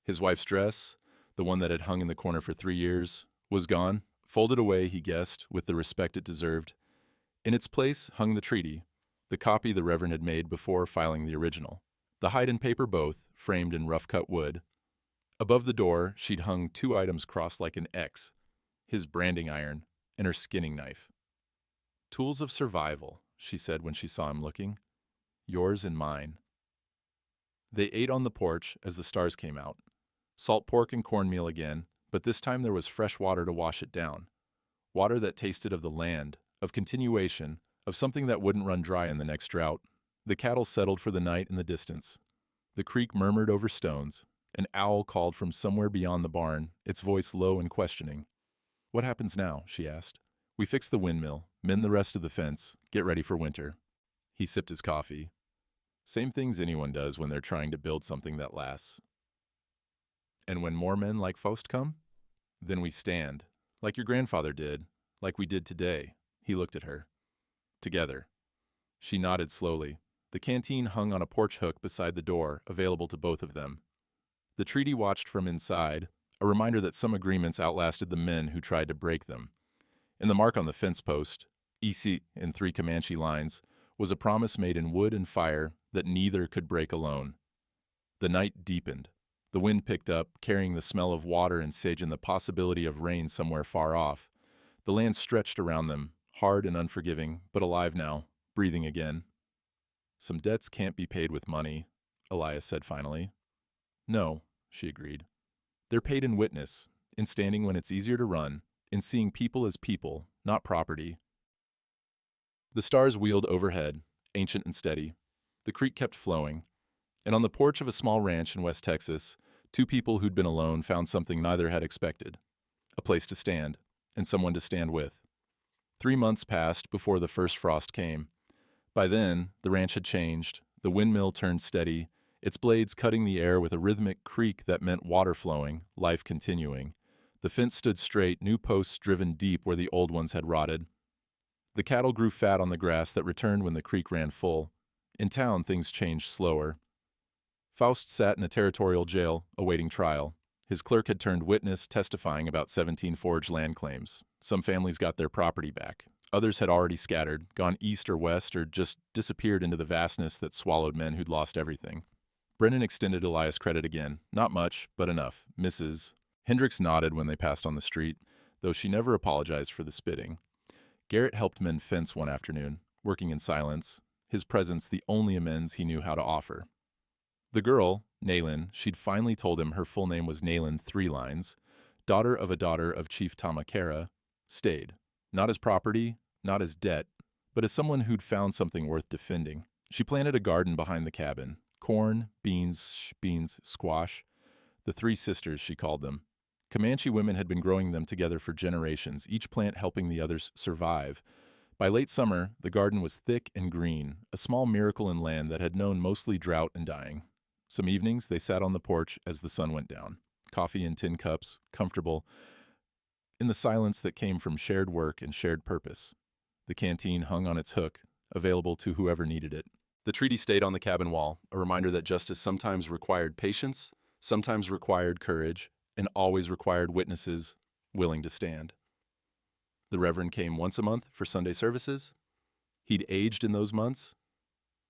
His wife's dress, the one that had hung in the corner for 3 years, was gone, folded away, he guessed, with the respect it deserved. In its place hung the treaty, the copy the Reverend had made before filing the original. The hide and paper both, framed in rough-cut wood. Above the door, she'd hung 2 items crossed like an X, his branding iron and her skinning knife. "Tools of survival," she said when she saw him looking. "Yours and mine." They ate on the porch as the stars came out. Salt pork and cornmeal again, but this time there was fresh water to wash it down. Water that tasted of the land, of continuation, of something that wouldn't run dry in the next drought. The cattle settled for the night in the distance. The creek murmured over stones. An owl called from somewhere beyond the barn, its voice low and questioning. "What happens now?" she asked. "We fix the windmill, mend the rest of the fence, get ready for winter." He sipped his coffee. "Same things anyone does when they're trying to build something that lasts." "And when more men like Faust come?" "Then we stand, like your grandfather did, like we did today." He looked at her. "Together." She nodded slowly. The canteen hung on a porch hook beside the door, available to both of them. The treaty watched from inside, a reminder that some agreements outlasted the men who tried to break them. And the mark on the fence post, EC in 3 Comanche lines, was a promise made in wood and fire that neither could break alone. The night deepened. The wind picked up, carrying the smell of water and sage and the possibility of rain somewhere far off. The land stretched around them, hard and unforgiving, but alive now, breathing again. "Some debts can't be paid with money," Elias said finally. "No," she agreed. "They're paid in witness, in standing when it's easier to run, in seeing people as people, not property." The stars wheeled overhead, ancient and steady. The creek kept flowing. And on the porch of a small ranch in West Texas, 2 people who'd been alone found something neither had expected: a place to stand, and someone to stand with. 3 months passed before the first frost came. By then, the ranch had changed. The windmill turned steady, its blades cutting the air with a rhythmic creak that meant water flowing, life continuing. The fence stood straight, new posts driven deep where the old ones had rotted. The cattle grew fat on the grass that returned when the creek ran full. In town, things changed slower. Faust sat in a territorial jail, awaiting trial. His clerk had turned witness, testifying about 17 forged land claims. Some families got their property back. Others had already scattered, gone east or west, or just disappeared into the vastness that swallowed men who'd lost everything. Brennan extended Elias credit again. Not much, but enough. Mrs. Hendricks nodded when they passed on the street, though she never apologized for the spitting. Garrett helped mend fence one afternoon, working in silence, his presence the only amends he knew how to offer. The girl, Naylin, she'd finally told him her full name was Naylin 3 Lines, daughter of Chief Tamakera, stayed. Not as property, not as debt, but as someone who'd found something worth defending. She planted a garden behind the cabin. Corn, beans, squash. The 3 sisters, she called them. Comanche women had been growing them together for generations, each plant helping the others survive. By late summer, the garden was thick and green, a small miracle in land that had known mostly drought and dying. Some evenings, they sat on the porch as the sun went down. Coffee in tin cups, comfortable, in the silence that came from shared work and shared purpose. The canteen hung on its hook, available to whoever needed it. The treaty stayed on the cabin wall, a reminder that justice sometimes required patience, sometimes required courage, and always required witnesses willing to stand. The Reverend came once a month for Sunday services. He'd aged in those months,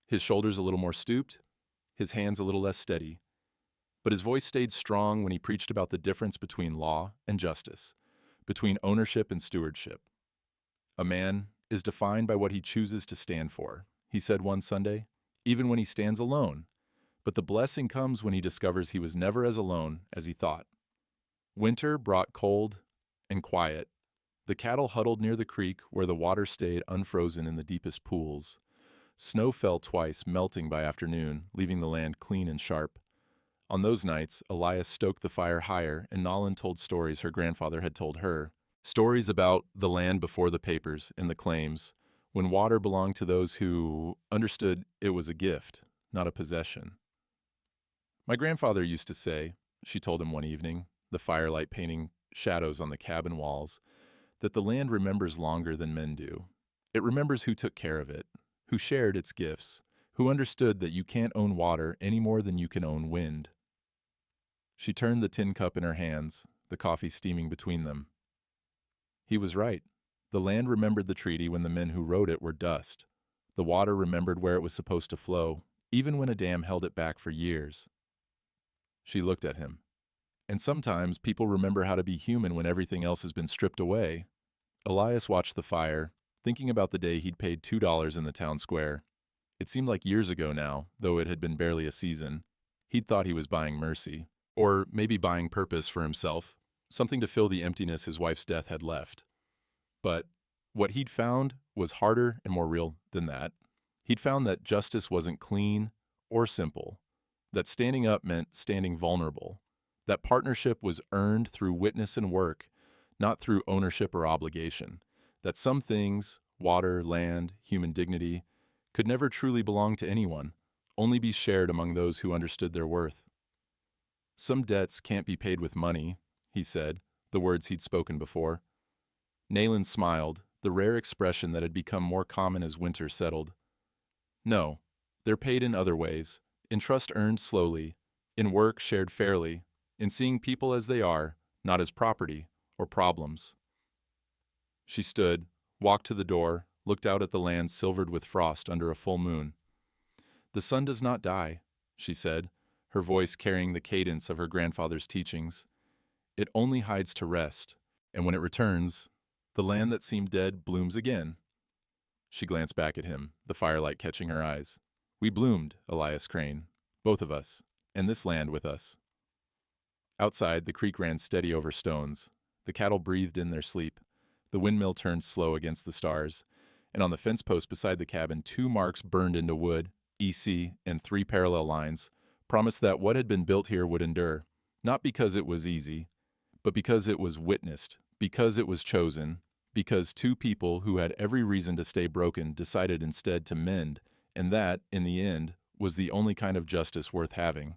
his shoulders a little more stooped, his hands a little less steady. But his voice stayed strong when he preached about the difference between law and justice, between ownership and stewardship. "A man is defined by what he chooses to stand for," he said one Sunday, "even when he stands alone. But the blessing comes when he discovers he was never as alone as he thought." Winter brought cold and quiet. The cattle huddled near the creek where the water stayed unfrozen in the deepest pools. Snow fell twice, melting by afternoon, leaving the land clean and sharp. On those nights, Elias stoked the fire higher, and Nolin told stories her grandfather had told her. Stories about the land before the papers and the claims, when water belonged to those who understood it was a gift, not a possession. "My grandfather used to say," she told him one evening, the firelight painting shadows on the cabin walls, "that the land remembers longer than men do. It remembers who took care of it, who shared its gifts, who understood that you can't own water any more than you can own wind." She turned the tin cup in her hands, the coffee steaming between them. He was right. The land remembered the treaty when the men who wrote it were dust. The water remembered where it was supposed to flow, even when a dam held it back for years. She looked at him. "And sometimes people remember how to be human when everything else has been stripped away." Elias watched the fire, thinking about the day he'd paid $2 in the town square. It seemed like years ago now, though it had been barely a season. He'd thought he was buying mercy, or maybe buying purpose for himself, something to fill the emptiness his wife's death had left. But what he'd found was harder and more real than that. He'd found that justice wasn't clean or simple. that standing up meant standing vulnerable, that partnership was earned through witness and work, not through ownership or obligation, that some things, water, land, human dignity, could never truly belong to anyone, only be shared among those who understood their worth. Some debts can't be paid with money, he said, the words he'd spoken before. Nayland smiled, the rare expression that had become more common as winter settled. No, they're paid in other ways, in trust earned slowly, in work shared fairly, in seeing people as they are, not as property or problems. She stood, walked to the door, looked out at the land silvered with frost under a full moon. The sun does not die, she said, her voice carrying the cadence of her grandfather's teachings. It only hides to rest, and when it returns, the land that seemed dead blooms again. She glanced back at him, the firelight catching her eyes. We bloomed, Elias Crane, both of us, and this land with us. Outside, the creek ran steady over stones. The cattle breathed in their sleep. The windmill turned slow against the stars, and on the fence post beside the cabin, 2 marks burned into wood, EC, and 3 parallel lines, promised that what had been built here would endure, not because it was easy, but because it was witnessed, because it was chosen, because 2 people who had every reason to stay broken decided instead to mend, and that, in the end, was the only kind of justice worth having.